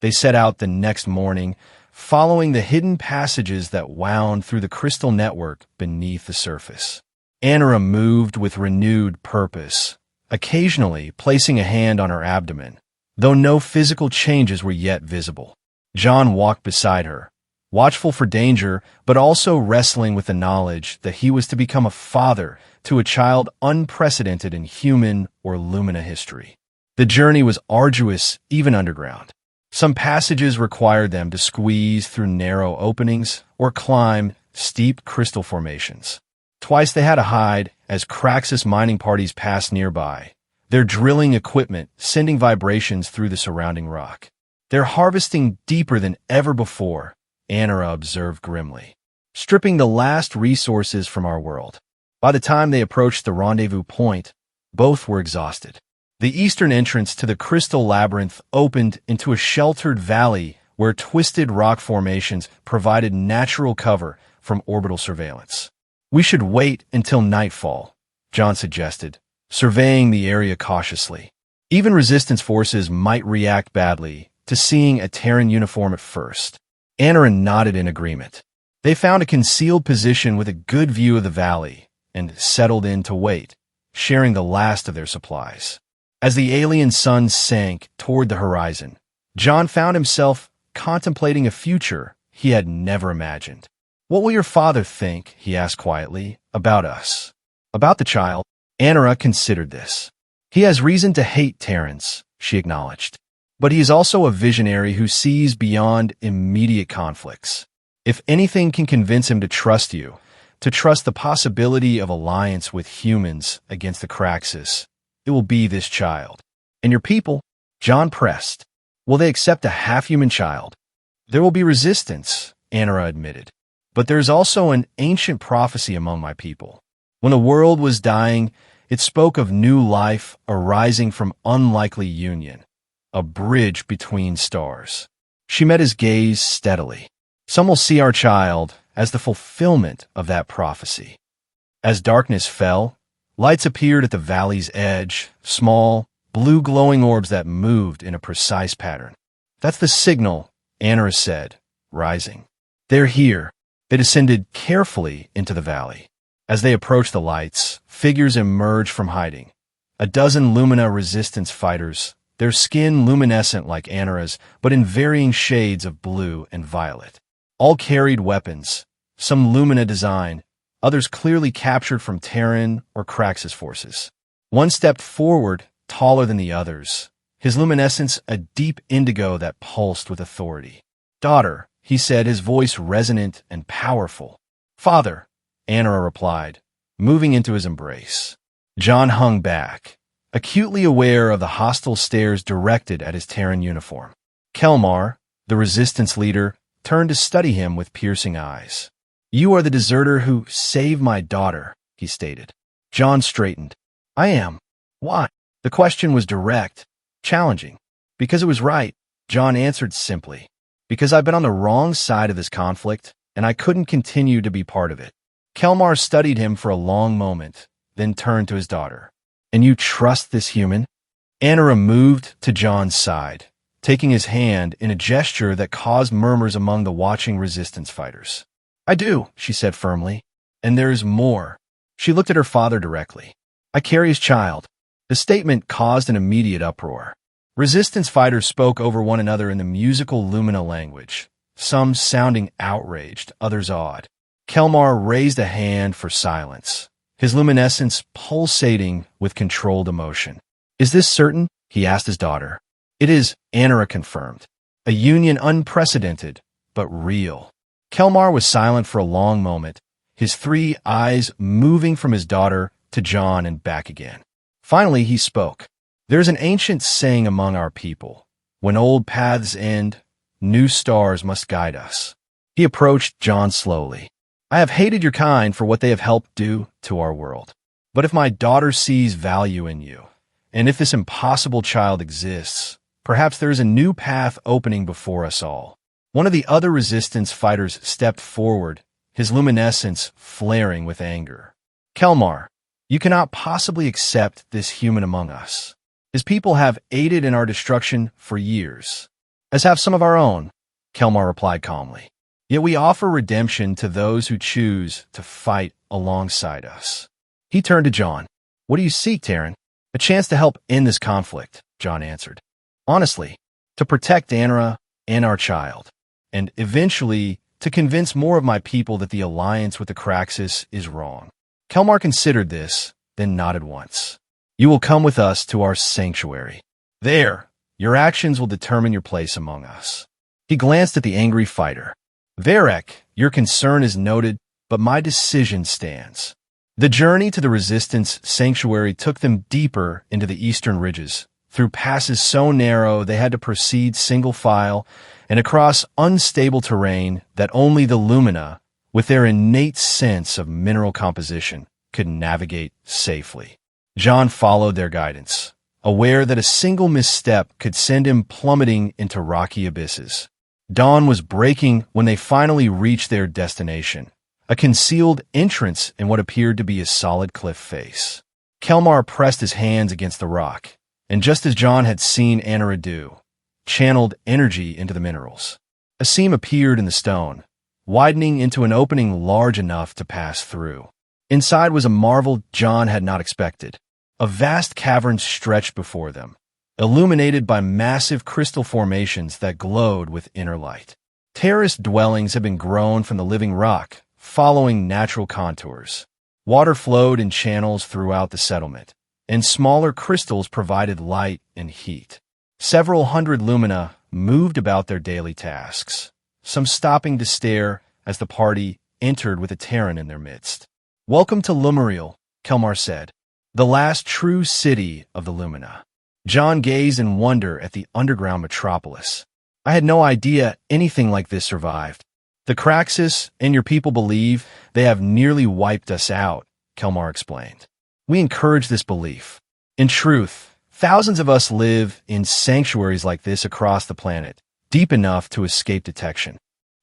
They set out the next morning, following the hidden passages that wound through the crystal network beneath the surface. Anara moved with renewed purpose, occasionally placing a hand on her abdomen, though no physical changes were yet visible. John walked beside her, watchful for danger, but also wrestling with the knowledge that he was to become a father to a child unprecedented in human or Lumina history. The journey was arduous, even underground. Some passages required them to squeeze through narrow openings or climb steep crystal formations. Twice they had to hide as Craxus mining parties passed nearby, their drilling equipment sending vibrations through the surrounding rock. "They're harvesting deeper than ever before," Anara observed grimly, "stripping the last resources from our world." By the time they approached the rendezvous point, both were exhausted. The eastern entrance to the Crystal Labyrinth opened into a sheltered valley where twisted rock formations provided natural cover from orbital surveillance. "We should wait until nightfall," John suggested, surveying the area cautiously. Even resistance forces might react badly to seeing a Terran uniform at first. Anara nodded in agreement. They found a concealed position with a good view of the valley and settled in to wait, sharing the last of their supplies. As the alien sun sank toward the horizon, John found himself contemplating a future he had never imagined. "What will your father think," he asked quietly, "about us?" About the child, Anara considered this. "He has reason to hate Terrence," she acknowledged. "But he is also a visionary who sees beyond immediate conflicts. If anything can convince him to trust you, to trust the possibility of alliance with humans against the Craxus, it will be this child. And your people," John pressed, "will they accept a half-human child?" "There will be resistance," Anara admitted. "But there is also an ancient prophecy among my people. When the world was dying, it spoke of new life arising from unlikely union, a bridge between stars." She met his gaze steadily. "Some will see our child as the fulfillment of that prophecy." As darkness fell, lights appeared at the valley's edge, small, blue glowing orbs that moved in a precise pattern. "That's the signal," Anara said, rising. "They're here." They descended carefully into the valley. As they approached the lights, figures emerged from hiding. A dozen Lumina resistance fighters, their skin luminescent like Anara's, but in varying shades of blue and violet. All carried weapons, some Lumina design, others clearly captured from Terran or Craxus forces. One stepped forward, taller than the others, his luminescence a deep indigo that pulsed with authority. "Daughter," he said, his voice resonant and powerful. "Father," Anara replied, moving into his embrace. John hung back, acutely aware of the hostile stares directed at his Terran uniform. Kelmar, the resistance leader, turned to study him with piercing eyes. "You are the deserter who saved my daughter," he stated. John straightened. "I am. Why?" The question was direct, challenging. "Because it was right," John answered simply. "Because I've been on the wrong side of this conflict, and I couldn't continue to be part of it." Kelmar studied him for a long moment, then turned to his daughter. "And you trust this human?" Anara moved to John's side, taking his hand in a gesture that caused murmurs among the watching resistance fighters. "I do," she said firmly. "And there's more." She looked at her father directly. "I carry his child." The statement caused an immediate uproar. Resistance fighters spoke over one another in the musical Lumina language, some sounding outraged, others awed. Kelmar raised a hand for silence, his luminescence pulsating with controlled emotion. "Is this certain?" he asked his daughter. "It is," Anara confirmed. "A union unprecedented, but real." Kelmar was silent for a long moment, his three eyes moving from his daughter to John and back again. Finally, he spoke. "There's an ancient saying among our people. When old paths end, new stars must guide us." He approached John slowly. "I have hated your kind for what they have helped do to our world. But if my daughter sees value in you, and if this impossible child exists, perhaps there is a new path opening before us all." One of the other resistance fighters stepped forward, his luminescence flaring with anger. "Kelmar, you cannot possibly accept this human among us. His people have aided in our destruction for years, as have some of our own," Kelmar replied calmly. "Yet we offer redemption to those who choose to fight alongside us." He turned to John. "What do you seek, Terran?" "A chance to help end this conflict," John answered. "Honestly, to protect Anara and our child, and eventually to convince more of my people that the alliance with the Craxus is wrong." Kelmar considered this, then nodded once. "You will come with us to our sanctuary. There, your actions will determine your place among us." He glanced at the angry fighter. "Varek, your concern is noted, but my decision stands." The journey to the Resistance sanctuary took them deeper into the eastern ridges, through passes so narrow they had to proceed single file, and across unstable terrain that only the Lumina, with their innate sense of mineral composition, could navigate safely. John followed their guidance, aware that a single misstep could send him plummeting into rocky abysses. Dawn was breaking when they finally reached their destination, a concealed entrance in what appeared to be a solid cliff face. Kelmar pressed his hands against the rock, and just as John had seen Anara do, channeled energy into the minerals. A seam appeared in the stone, widening into an opening large enough to pass through. Inside was a marvel John had not expected. A vast cavern stretched before them, illuminated by massive crystal formations that glowed with inner light. Terraced dwellings had been grown from the living rock, following natural contours. Water flowed in channels throughout the settlement, and smaller crystals provided light and heat. Several hundred lumina moved about their daily tasks, some stopping to stare as the party entered with a Terran in their midst. "Welcome to Lumeriel," Kelmar said, "the last true city of the Lumina." John gazed in wonder at the underground metropolis. "I had no idea anything like this survived. The Craxus and your people believe they have nearly wiped us out," Kelmar explained. "We encourage this belief. In truth, thousands of us live in sanctuaries like this across the planet, deep enough to escape detection."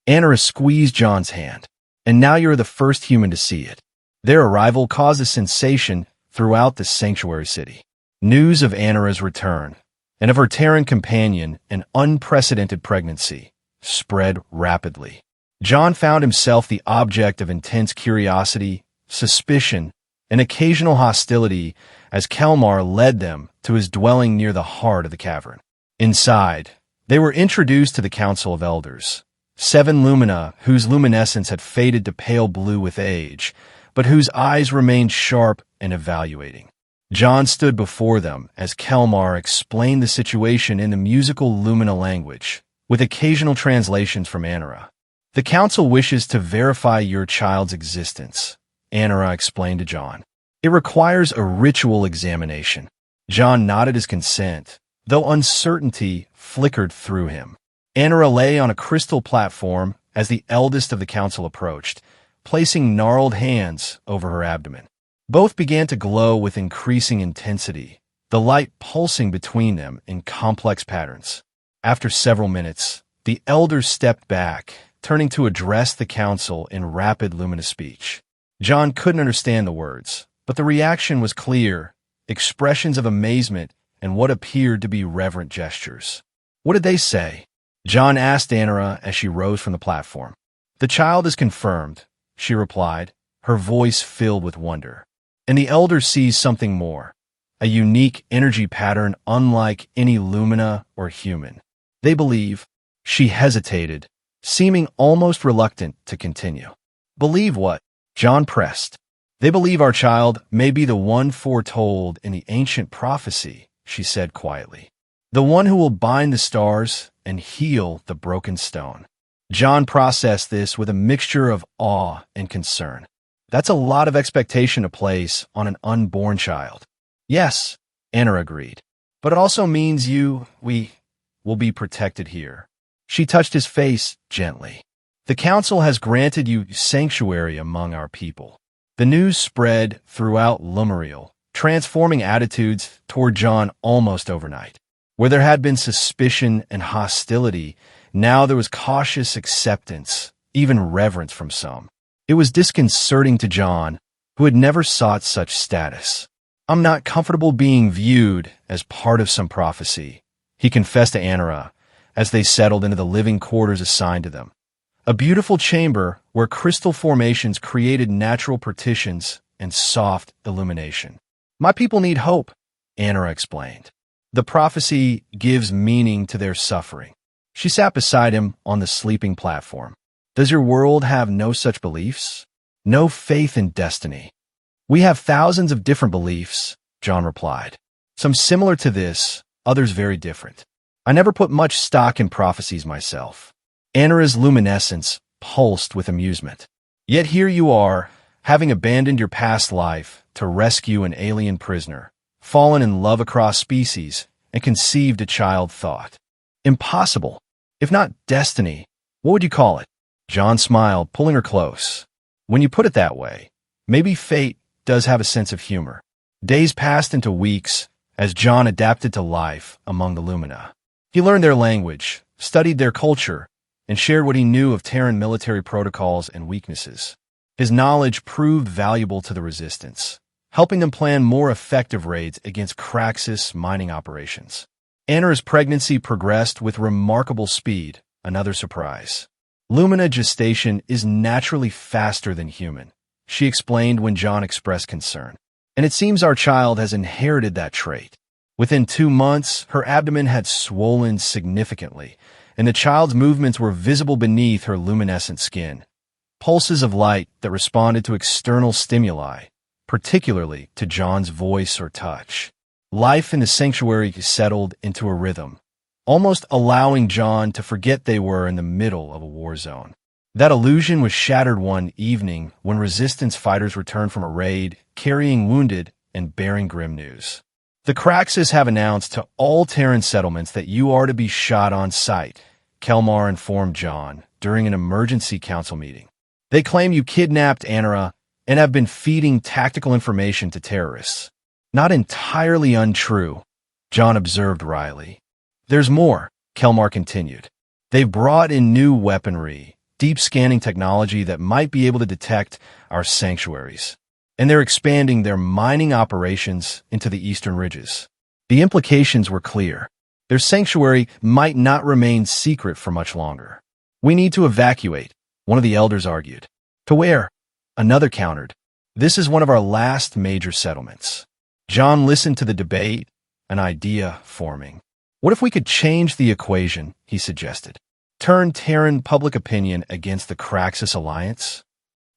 Anara squeezed John's hand. "And now you're the first human to see it." Their arrival caused a sensation throughout the sanctuary city. News of Anara's return, and of her Terran companion, an unprecedented pregnancy, spread rapidly. John found himself the object of intense curiosity, suspicion, and occasional hostility as Kelmar led them to his dwelling near the heart of the cavern. Inside, they were introduced to the Council of Elders, 7 lumina whose luminescence had faded to pale blue with age, but whose eyes remained sharp and evaluating. John stood before them as Kelmar explained the situation in the musical lumina language, with occasional translations from Anara. "The Council wishes to verify your child's existence," Anara explained to John. "It requires a ritual examination." John nodded his consent, though uncertainty flickered through him. Anara lay on a crystal platform as the eldest of the council approached, placing gnarled hands over her abdomen. Both began to glow with increasing intensity, the light pulsing between them in complex patterns. After several minutes, the elders stepped back, turning to address the council in rapid, luminous speech. John couldn't understand the words, but the reaction was clear, expressions of amazement and what appeared to be reverent gestures. "What did they say?" John asked Anara as she rose from the platform. "The child is confirmed," she replied, her voice filled with wonder. "And the elder sees something more, a unique energy pattern unlike any lumina or human. They believe—" She hesitated, seeming almost reluctant to continue. "Believe what?" John pressed. "They believe our child may be the one foretold in the ancient prophecy," she said quietly. "The one who will bind the stars and heal the broken stone." John processed this with a mixture of awe and concern. "That's a lot of expectation to place on an unborn child." "Yes," Anna agreed. "But it also means we will be protected here." She touched his face gently. "The council has granted you sanctuary among our people." The news spread throughout Lumeriel, transforming attitudes toward John almost overnight. Where there had been suspicion and hostility, now there was cautious acceptance, even reverence from some. It was disconcerting to John, who had never sought such status. "I'm not comfortable being viewed as part of some prophecy," he confessed to Anara as they settled into the living quarters assigned to them. A beautiful chamber where crystal formations created natural partitions and soft illumination. "My people need hope," Anara explained. "The prophecy gives meaning to their suffering." She sat beside him on the sleeping platform. "Does your world have no such beliefs? No faith in destiny?" "We have thousands of different beliefs," John replied. "Some similar to this, others very different. I never put much stock in prophecies myself." Anara's luminescence pulsed with amusement. "Yet here you are, having abandoned your past life to rescue an alien prisoner, fallen in love across species, and conceived a child thought. Impossible. If not destiny, what would you call it?" John smiled, pulling her close. "When you put it that way, maybe fate does have a sense of humor." Days passed into weeks as John adapted to life among the Lumina. He learned their language, studied their culture, and shared what he knew of Terran military protocols and weaknesses. His knowledge proved valuable to the Resistance, helping them plan more effective raids against Craxus mining operations. Anara's pregnancy progressed with remarkable speed, another surprise. "Lumina gestation is naturally faster than human," she explained when John expressed concern. "And it seems our child has inherited that trait." Within 2 months, her abdomen had swollen significantly, and the child's movements were visible beneath her luminescent skin. Pulses of light that responded to external stimuli, particularly to John's voice or touch. Life in the sanctuary settled into a rhythm, almost allowing John to forget they were in the middle of a war zone. That illusion was shattered one evening when resistance fighters returned from a raid, carrying wounded and bearing grim news. The Craxus have announced to all Terran settlements that you are to be shot on sight, Kelmar informed John during an emergency council meeting. They claim you kidnapped Anara and have been feeding tactical information to terrorists. Not entirely untrue, John observed wryly. There's more, Kelmar continued. They've brought in new weaponry, deep scanning technology that might be able to detect our sanctuaries. And they're expanding their mining operations into the eastern ridges. The implications were clear. Their sanctuary might not remain secret for much longer. We need to evacuate, one of the elders argued. To where? Another countered. This is one of our last major settlements. John listened to the debate, an idea forming. What if we could change the equation, he suggested. Turn Terran public opinion against the Craxus alliance?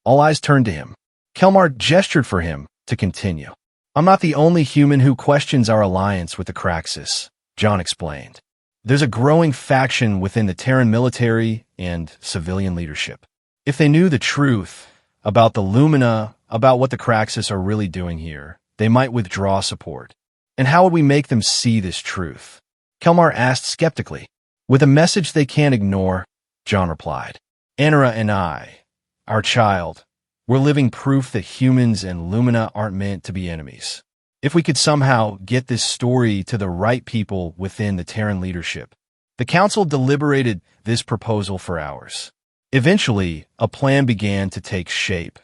All eyes turned to him. Kelmar gestured for him to continue. I'm not the only human who questions our alliance with the Craxus, John explained. There's a growing faction within the Terran military and civilian leadership. If they knew the truth about the Lumina, about what the Craxus are really doing here, they might withdraw support. And how would we make them see this truth? Kelmar asked skeptically. With a message they can't ignore, John replied. Anara and I, our child, we're living proof that humans and Lumina aren't meant to be enemies. If we could somehow get this story to the right people within the Terran leadership. The council deliberated this proposal for hours. Eventually, a plan began to take shape.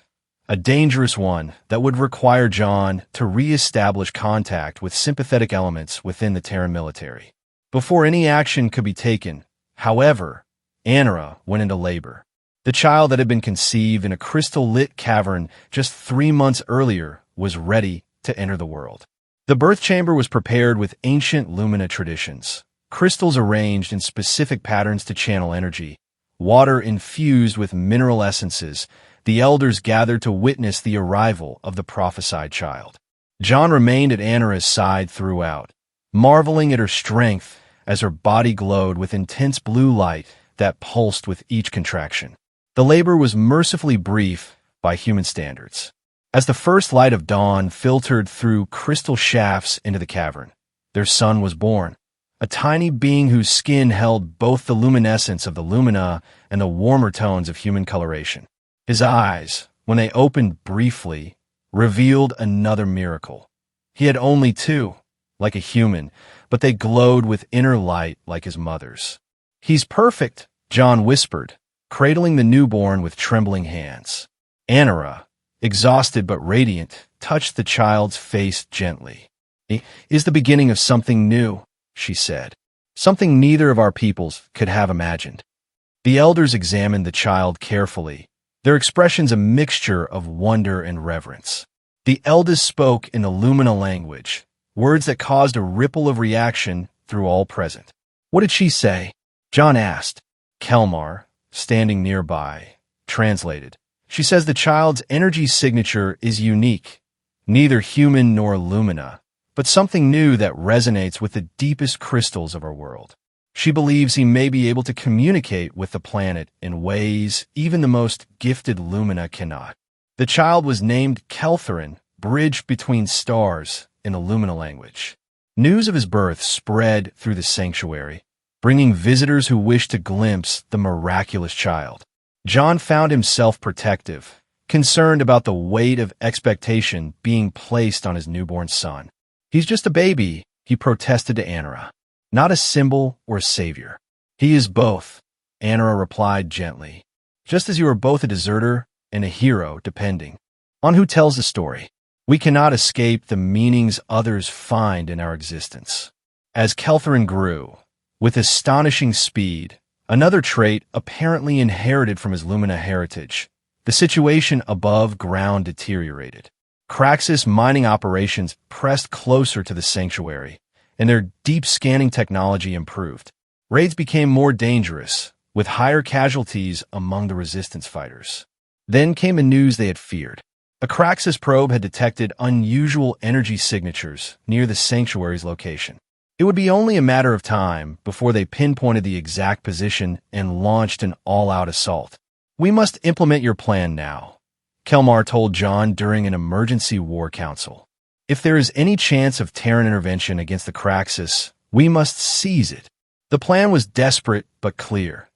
A dangerous one that would require John to re-establish contact with sympathetic elements within the Terran military. Before any action could be taken, however, Anara went into labor. The child that had been conceived in a crystal-lit cavern just 3 months earlier was ready to enter the world. The birth chamber was prepared with ancient Lumina traditions, crystals arranged in specific patterns to channel energy, water infused with mineral essences. The elders gathered to witness the arrival of the prophesied child. John remained at Anara's side throughout, marveling at her strength as her body glowed with intense blue light that pulsed with each contraction. The labor was mercifully brief by human standards. As the first light of dawn filtered through crystal shafts into the cavern, their son was born, a tiny being whose skin held both the luminescence of the Lumina and the warmer tones of human coloration. His eyes, when they opened briefly, revealed another miracle. He had only 2, like a human, but they glowed with inner light like his mother's. He's perfect, John whispered, cradling the newborn with trembling hands. Anara, exhausted but radiant, touched the child's face gently. It is the beginning of something new, she said, something neither of our peoples could have imagined. The elders examined the child carefully, their expressions a mixture of wonder and reverence. The eldest spoke in the Lumina language, words that caused a ripple of reaction through all present. What did she say? John asked. Kelmar, standing nearby, translated. She says the child's energy signature is unique, neither human nor Lumina, but something new that resonates with the deepest crystals of our world. She believes he may be able to communicate with the planet in ways even the most gifted Lumina cannot. The child was named Keltherin, bridge between stars in the Lumina language. News of his birth spread through the sanctuary, bringing visitors who wished to glimpse the miraculous child. John found himself protective, concerned about the weight of expectation being placed on his newborn son. He's just a baby, he protested to Anara. Not a symbol or a savior. He is both, Anara replied gently. Just as you are both a deserter and a hero, depending on who tells the story. We cannot escape the meanings others find in our existence. As Keltherin grew, with astonishing speed, another trait apparently inherited from his Lumina heritage, the situation above ground deteriorated. Craxus mining operations pressed closer to the sanctuary, and their deep scanning technology improved. Raids became more dangerous, with higher casualties among the resistance fighters. Then came the news they had feared. A Craxus probe had detected unusual energy signatures near the sanctuary's location. It would be only a matter of time before they pinpointed the exact position and launched an all-out assault. "We must implement your plan now," Kelmar told John during an emergency war council. "If there is any chance of Terran intervention against the Craxus, we must seize it." The plan was desperate but clear.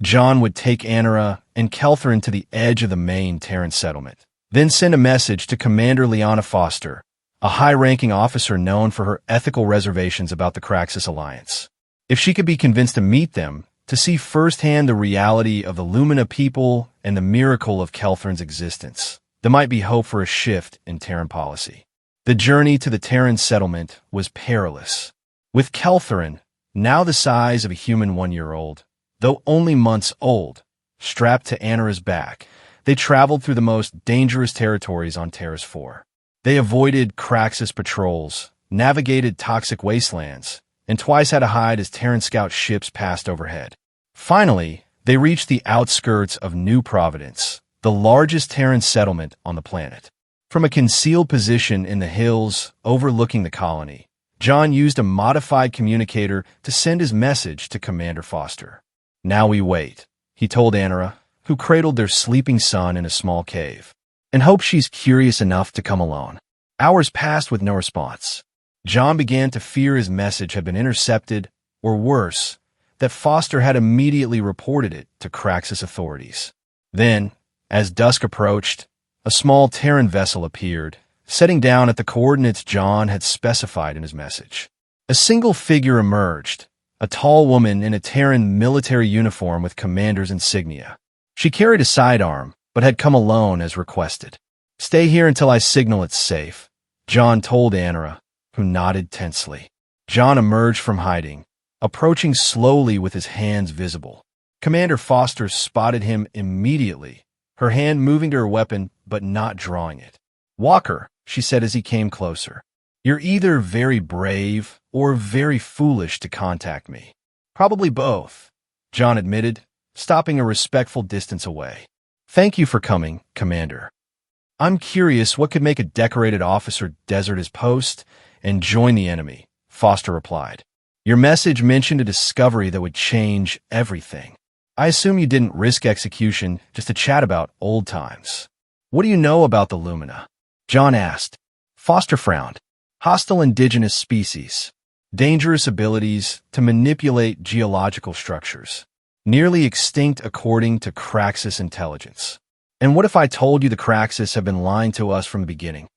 John would take Anara and Keltherin to the edge of the main Terran settlement, then send a message to Commander Liana Foster, a high-ranking officer known for her ethical reservations about the Craxus Alliance. If she could be convinced to meet them, to see firsthand the reality of the Lumina people and the miracle of Keltherin's existence, there might be hope for a shift in Terran policy. The journey to the Terran settlement was perilous. With Keltherin, now the size of a human 1-year-old, though only months old, strapped to Anara's back, they traveled through the most dangerous territories on Terrace 4. They avoided Craxus patrols, navigated toxic wastelands, and twice had to hide as Terran scout ships passed overhead. Finally, they reached the outskirts of New Providence, the largest Terran settlement on the planet. From a concealed position in the hills overlooking the colony, John used a modified communicator to send his message to Commander Foster. "Now we wait," he told Anara, who cradled their sleeping son in a small cave, "and hope she's curious enough to come alone." Hours passed with no response. John began to fear his message had been intercepted, or worse, that Foster had immediately reported it to Craxus authorities. Then, as dusk approached, a small Terran vessel appeared, setting down at the coordinates John had specified in his message. A single figure emerged, a tall woman in a Terran military uniform with commander's insignia. She carried a sidearm, but had come alone as requested. "Stay here until I signal it's safe," John told Anara, who nodded tensely. John emerged from hiding, approaching slowly with his hands visible. Commander Foster spotted him immediately, her hand moving to her weapon but not drawing it. "Walker," she said as he came closer, "you're either very brave or very foolish to contact me." "Probably both," John admitted, stopping a respectful distance away. "Thank you for coming, Commander. I'm curious what could make a decorated officer desert his post and join the enemy," Foster replied. "Your message mentioned a discovery that would change everything. I assume you didn't risk execution just to chat about old times. What do you know about the Lumina?" John asked. Foster frowned. "Hostile indigenous species. Dangerous abilities to manipulate geological structures. Nearly extinct according to Craxus intelligence. And what if I told you the Craxus have been lying to us from the beginning?"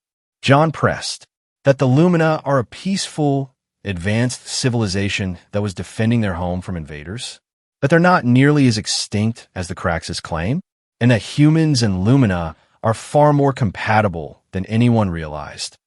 John pressed. "That the Lumina are a peaceful, advanced civilization that was defending their home from invaders? That they're not nearly as extinct as the Craxus claim? And that humans and Lumina are far more compatible than anyone realized?"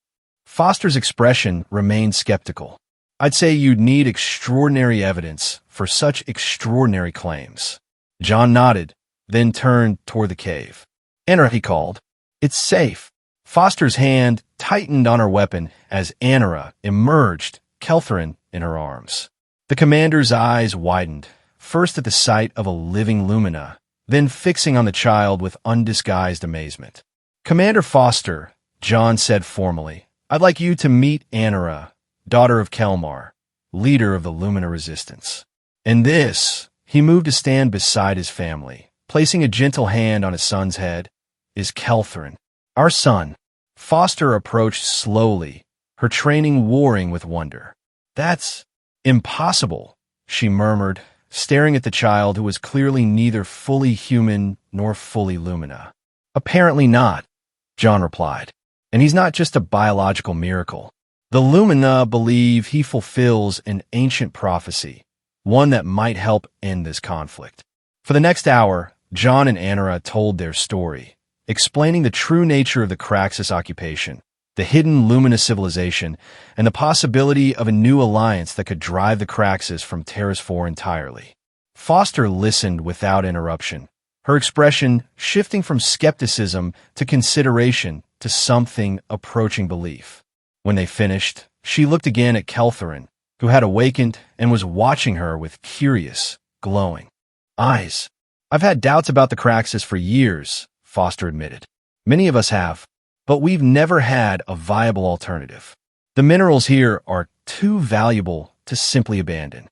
Foster's expression remained skeptical. "I'd say you'd need extraordinary evidence for such extraordinary claims." John nodded, then turned toward the cave. "Anara," he called. "It's safe." Foster's hand tightened on her weapon as Anara emerged, Keltherin in her arms. The commander's eyes widened, first at the sight of a living Lumina, then fixing on the child with undisguised amazement. "Commander Foster," John said formally, "I'd like you to meet Anara, daughter of Kelmar, leader of the Lumina Resistance." And this, he moved to stand beside his family, placing a gentle hand on his son's head, "is Keltherin, our son." Foster approached slowly, her training warring with wonder. "That's impossible," she murmured, staring at the child who was clearly neither fully human nor fully Lumina. "Apparently not," John replied. "And he's not just a biological miracle. The Lumina believe he fulfills an ancient prophecy, one that might help end this conflict." For the next hour, John and Anara told their story, explaining the true nature of the Craxus occupation, the hidden Lumina civilization, and the possibility of a new alliance that could drive the Craxus from Terrace 4 entirely. Foster listened without interruption, her expression shifting from skepticism to consideration to something approaching belief. When they finished, she looked again at Keltherin, who had awakened and was watching her with curious, glowing eyes. "I've had doubts about the Craxus for years," Foster admitted. "Many of us have, but we've never had a viable alternative. The minerals here are too valuable to simply abandon."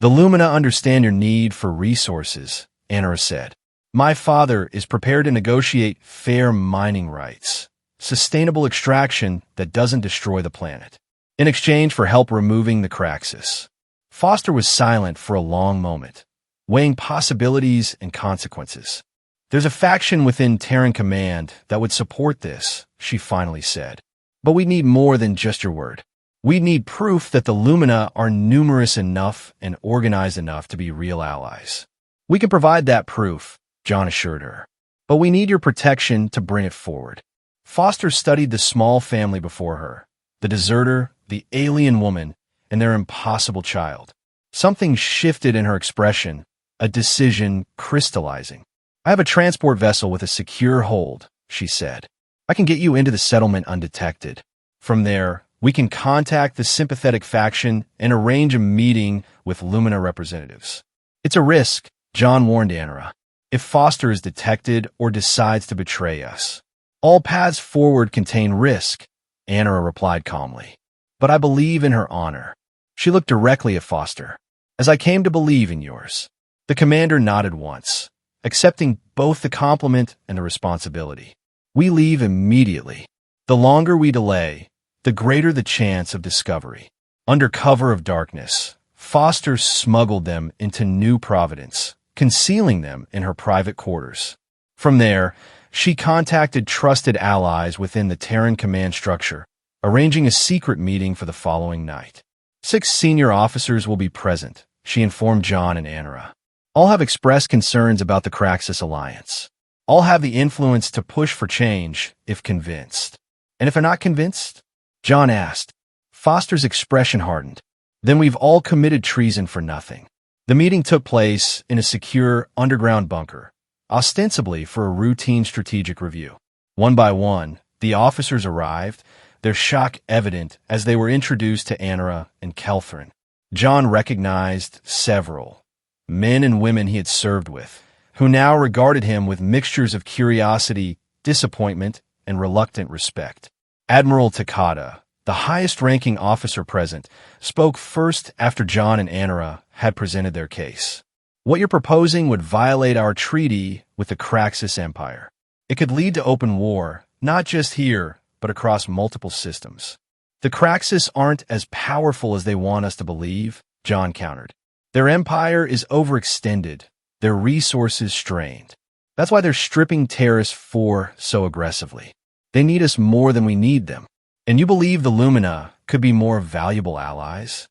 "The Lumina understand your need for resources," Anara said. "My father is prepared to negotiate fair mining rights, sustainable extraction that doesn't destroy the planet, in exchange for help removing the Craxus." Foster was silent for a long moment, weighing possibilities and consequences. "There's a faction within Terran Command that would support this," she finally said. "But we need more than just your word. We need proof that the Lumina are numerous enough and organized enough to be real allies." "We can provide that proof," John assured her. "But we need your protection to bring it forward." Foster studied the small family before her, the deserter, the alien woman, and their impossible child. Something shifted in her expression, a decision crystallizing. "I have a transport vessel with a secure hold," she said. "I can get you into the settlement undetected. From there, we can contact the sympathetic faction and arrange a meeting with Lumina representatives." "It's a risk," John warned Anara. "If Foster is detected or decides to betray us." "All paths forward contain risk," Anara replied calmly. "But I believe in her honor." She looked directly at Foster. "As I came to believe in yours." The commander nodded once, accepting both the compliment and the responsibility. "We leave immediately. The longer we delay, the greater the chance of discovery." Under cover of darkness, Foster smuggled them into New Providence, concealing them in her private quarters. From there, she contacted trusted allies within the Terran command structure, arranging a secret meeting for the following night. 6 senior officers will be present, she informed John and Anara. All have expressed concerns about the Craxus alliance. All have the influence to push for change, if convinced. "And if they're not convinced?" John asked. Foster's expression hardened. "Then we've all committed treason for nothing." The meeting took place in a secure underground bunker, ostensibly for a routine strategic review. One by one, the officers arrived, their shock evident as they were introduced to Anara and Kelthrin. John recognized several, men and women he had served with, who now regarded him with mixtures of curiosity, disappointment, and reluctant respect. Admiral Takada, the highest-ranking officer present, spoke first after John and Anara had presented their case. "What you're proposing would violate our treaty with the Craxus Empire. It could lead to open war, not just here, but across multiple systems." "The Craxus aren't as powerful as they want us to believe," John countered. "Their empire is overextended, their resources strained. That's why they're stripping Terrace 4 so aggressively. They need us more than we need them. And you believe the Lumina could be more valuable allies?"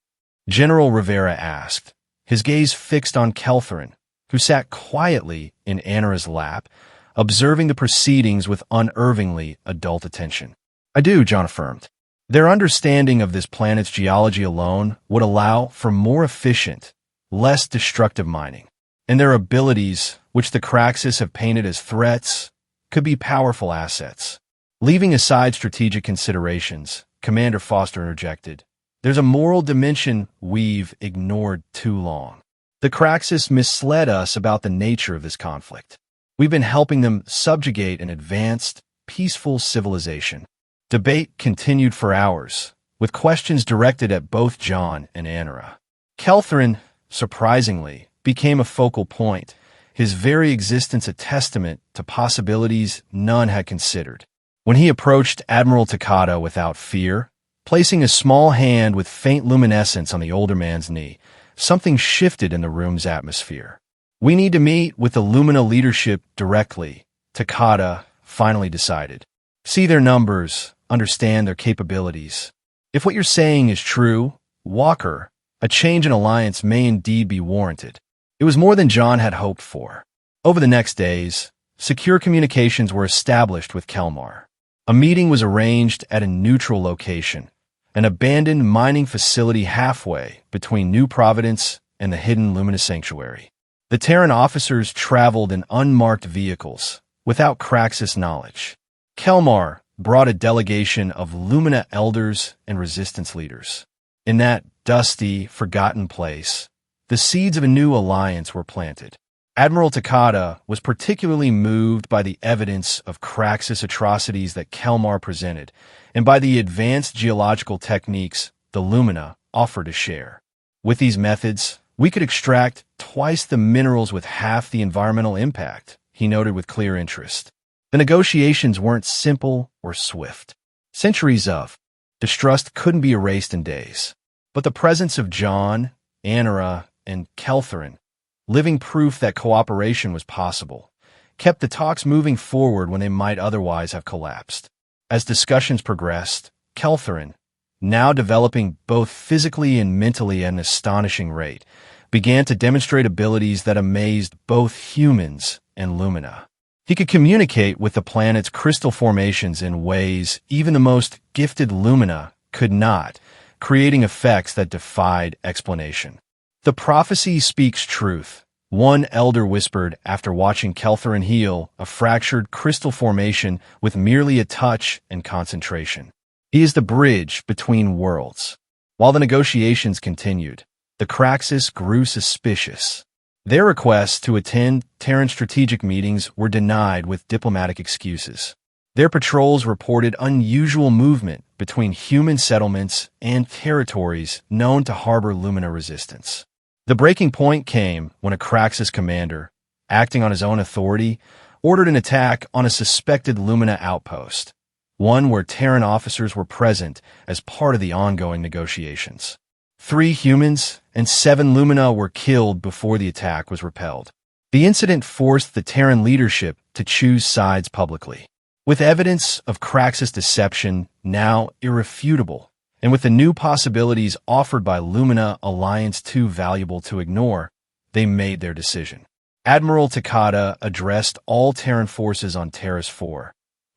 General Rivera asked, his gaze fixed on Kelthrin, who sat quietly in Anara's lap, observing the proceedings with unervingly adult attention. "I do," John affirmed. "Their understanding of this planet's geology alone would allow for more efficient, less destructive mining. And their abilities, which the Craxus have painted as threats, could be powerful assets." Leaving aside strategic considerations, Commander Foster interjected, "There's a moral dimension we've ignored too long. The Craxus misled us about the nature of this conflict. We've been helping them subjugate an advanced, peaceful civilization." Debate continued for hours, with questions directed at both John and Anara. Kelthrin, surprisingly, became a focal point, his very existence a testament to possibilities none had considered. When he approached Admiral Takada without fear, placing a small hand with faint luminescence on the older man's knee, something shifted in the room's atmosphere. "We need to meet with the Lumina leadership directly," Takada finally decided. "See their numbers, understand their capabilities. If what you're saying is true, Walker, a change in alliance may indeed be warranted." It was more than John had hoped for. Over the next days, secure communications were established with Kelmar. A meeting was arranged at a neutral location, an abandoned mining facility halfway between New Providence and the hidden Lumina Sanctuary. The Terran officers traveled in unmarked vehicles, without Craxus knowledge. Kelmar brought a delegation of Lumina elders and resistance leaders. In that dusty, forgotten place, the seeds of a new alliance were planted. Admiral Takada was particularly moved by the evidence of Craxus atrocities that Kelmar presented, and by the advanced geological techniques the Lumina offered to share. With these methods, we could extract twice the minerals with half the environmental impact, he noted with clear interest. The negotiations weren't simple or swift. Centuries of distrust couldn't be erased in days. But the presence of John, Anara, and Keltherin, living proof that cooperation was possible, kept the talks moving forward when they might otherwise have collapsed. As discussions progressed, Keltherin, now developing both physically and mentally at an astonishing rate, began to demonstrate abilities that amazed both humans and Lumina. He could communicate with the planet's crystal formations in ways even the most gifted Lumina could not, creating effects that defied explanation. The prophecy speaks truth, one elder whispered after watching Keltherin heal a fractured crystal formation with merely a touch and concentration. He is the bridge between worlds. While the negotiations continued, the Craxus grew suspicious. Their requests to attend Terran strategic meetings were denied with diplomatic excuses. Their patrols reported unusual movement between human settlements and territories known to harbor Lumina resistance. The breaking point came when a Craxus commander, acting on his own authority, ordered an attack on a suspected Lumina outpost, one where Terran officers were present as part of the ongoing negotiations. 3 humans and 7 Lumina were killed before the attack was repelled. The incident forced the Terran leadership to choose sides publicly. With evidence of Craxus deception now irrefutable, and with the new possibilities offered by Lumina Alliance too valuable to ignore, they made their decision. Admiral Takada addressed all Terran forces on Terrace 4.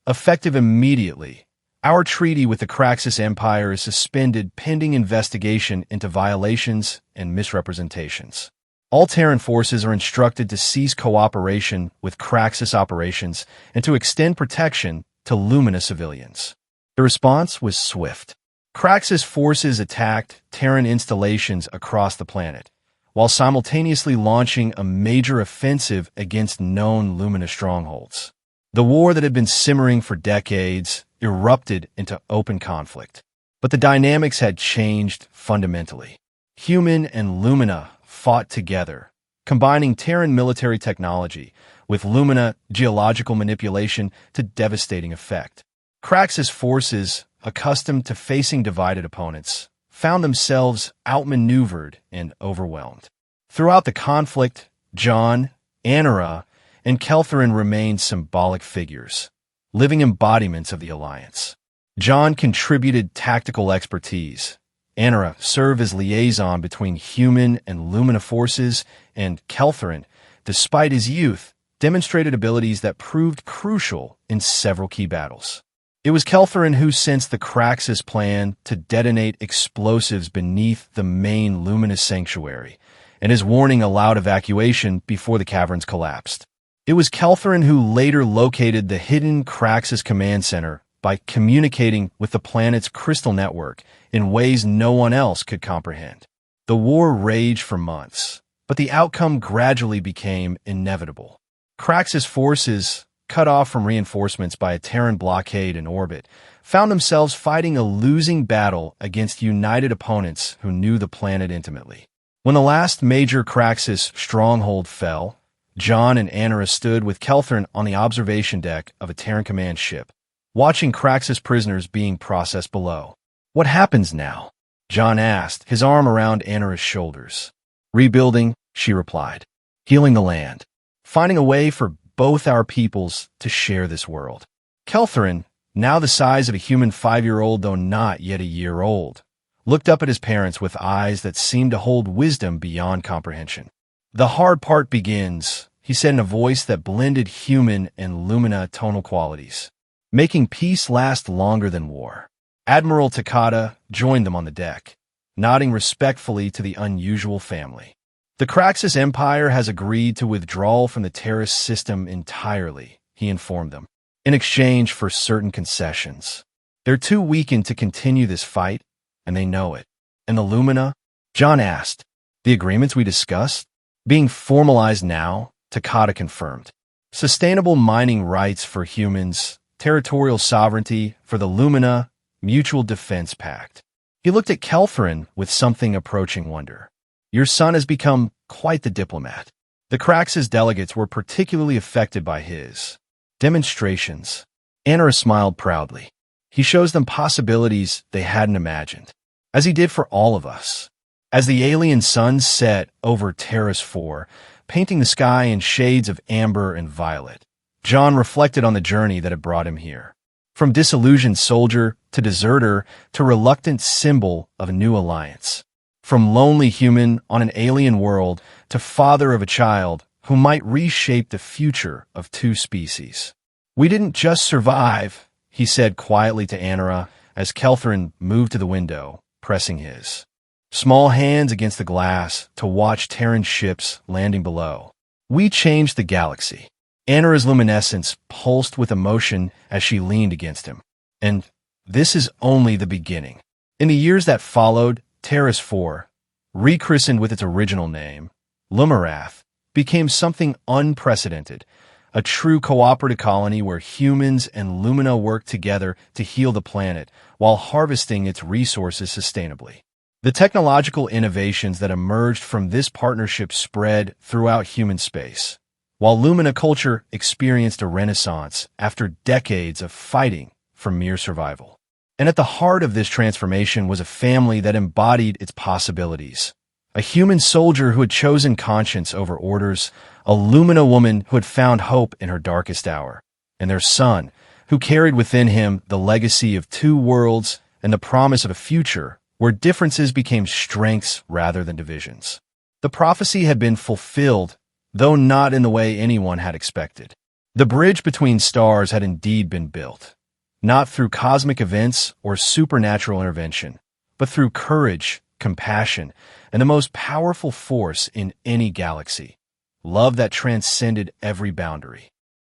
Effective immediately, our treaty with the Craxus Empire is suspended pending investigation into violations and misrepresentations. All Terran forces are instructed to cease cooperation with Craxus operations and to extend protection to Lumina civilians. The response was swift. Craxus forces attacked Terran installations across the planet, while simultaneously launching a major offensive against known Lumina strongholds. The war that had been simmering for decades erupted into open conflict. But the dynamics had changed fundamentally. Human and Lumina fought together, combining Terran military technology with Lumina geological manipulation to devastating effect. Craxus forces, accustomed to facing divided opponents, found themselves outmaneuvered and overwhelmed. Throughout the conflict, John, Anara, and Keltherin remained symbolic figures, living embodiments of the Alliance. John contributed tactical expertise. Anara served as liaison between human and Lumina forces, and Keltherin, despite his youth, demonstrated abilities that proved crucial in several key battles. It was Keltherin who sensed the Craxus plan to detonate explosives beneath the main luminous sanctuary, and his warning allowed evacuation before the caverns collapsed. It was Keltherin who later located the hidden Craxus command center by communicating with the planet's crystal network in ways no one else could comprehend. The war raged for months, but the outcome gradually became inevitable. Craxus forces, cut off from reinforcements by a Terran blockade in orbit, found themselves fighting a losing battle against united opponents who knew the planet intimately. When the last major Craxus stronghold fell, John and Anara stood with Keltherin on the observation deck of a Terran command ship, watching Craxus prisoners being processed below. "What happens now?" John asked, his arm around Anara's shoulders. "Rebuilding," she replied. "Healing the land. Finding a way for both our peoples to share this world." Keltherin, now the size of a human 5-year-old though not yet a year old, looked up at his parents with eyes that seemed to hold wisdom beyond comprehension. "The hard part begins," he said in a voice that blended human and Lumina tonal qualities. "Making peace last longer than war." Admiral Takada joined them on the deck, nodding respectfully to the unusual family. "The Craxus Empire has agreed to withdraw from the Terrace system entirely," he informed them, "in exchange for certain concessions. They're too weakened to continue this fight, and they know it. And the Lumina, John asked. The agreements we discussed? Being formalized now, Takata confirmed. Sustainable mining rights for humans, territorial sovereignty for the Lumina, mutual defense pact. He looked at Kelthrin with something approaching wonder. Your son has become quite the diplomat. The Crax's delegates were particularly affected by his demonstrations. Anara smiled proudly. He shows them possibilities they hadn't imagined, as he did for all of us. As the alien sun set over Terrace 4, painting the sky in shades of amber and violet, John reflected on the journey that had brought him here. From disillusioned soldier to deserter to reluctant symbol of a new alliance. From lonely human on an alien world to father of a child who might reshape the future of two species. We didn't just survive, he said quietly to Anara as Kelthrin moved to the window, pressing his small hands against the glass to watch Terran ships landing below. We changed the galaxy. Anara's luminescence pulsed with emotion as she leaned against him. And this is only the beginning. In the years that followed, Terrace 4, rechristened with its original name, Lumarath, became something unprecedented, a true cooperative colony where humans and Lumina worked together to heal the planet while harvesting its resources sustainably. The technological innovations that emerged from this partnership spread throughout human space, while Lumina culture experienced a renaissance after decades of fighting for mere survival. And at the heart of this transformation was a family that embodied its possibilities. A human soldier who had chosen conscience over orders, a Lumina woman who had found hope in her darkest hour, and their son, who carried within him the legacy of two worlds and the promise of a future where differences became strengths rather than divisions. The prophecy had been fulfilled, though not in the way anyone had expected. The bridge between stars had indeed been built, not through cosmic events or supernatural intervention, but through courage, compassion, and the most powerful force in any galaxy, love that transcended every boundary.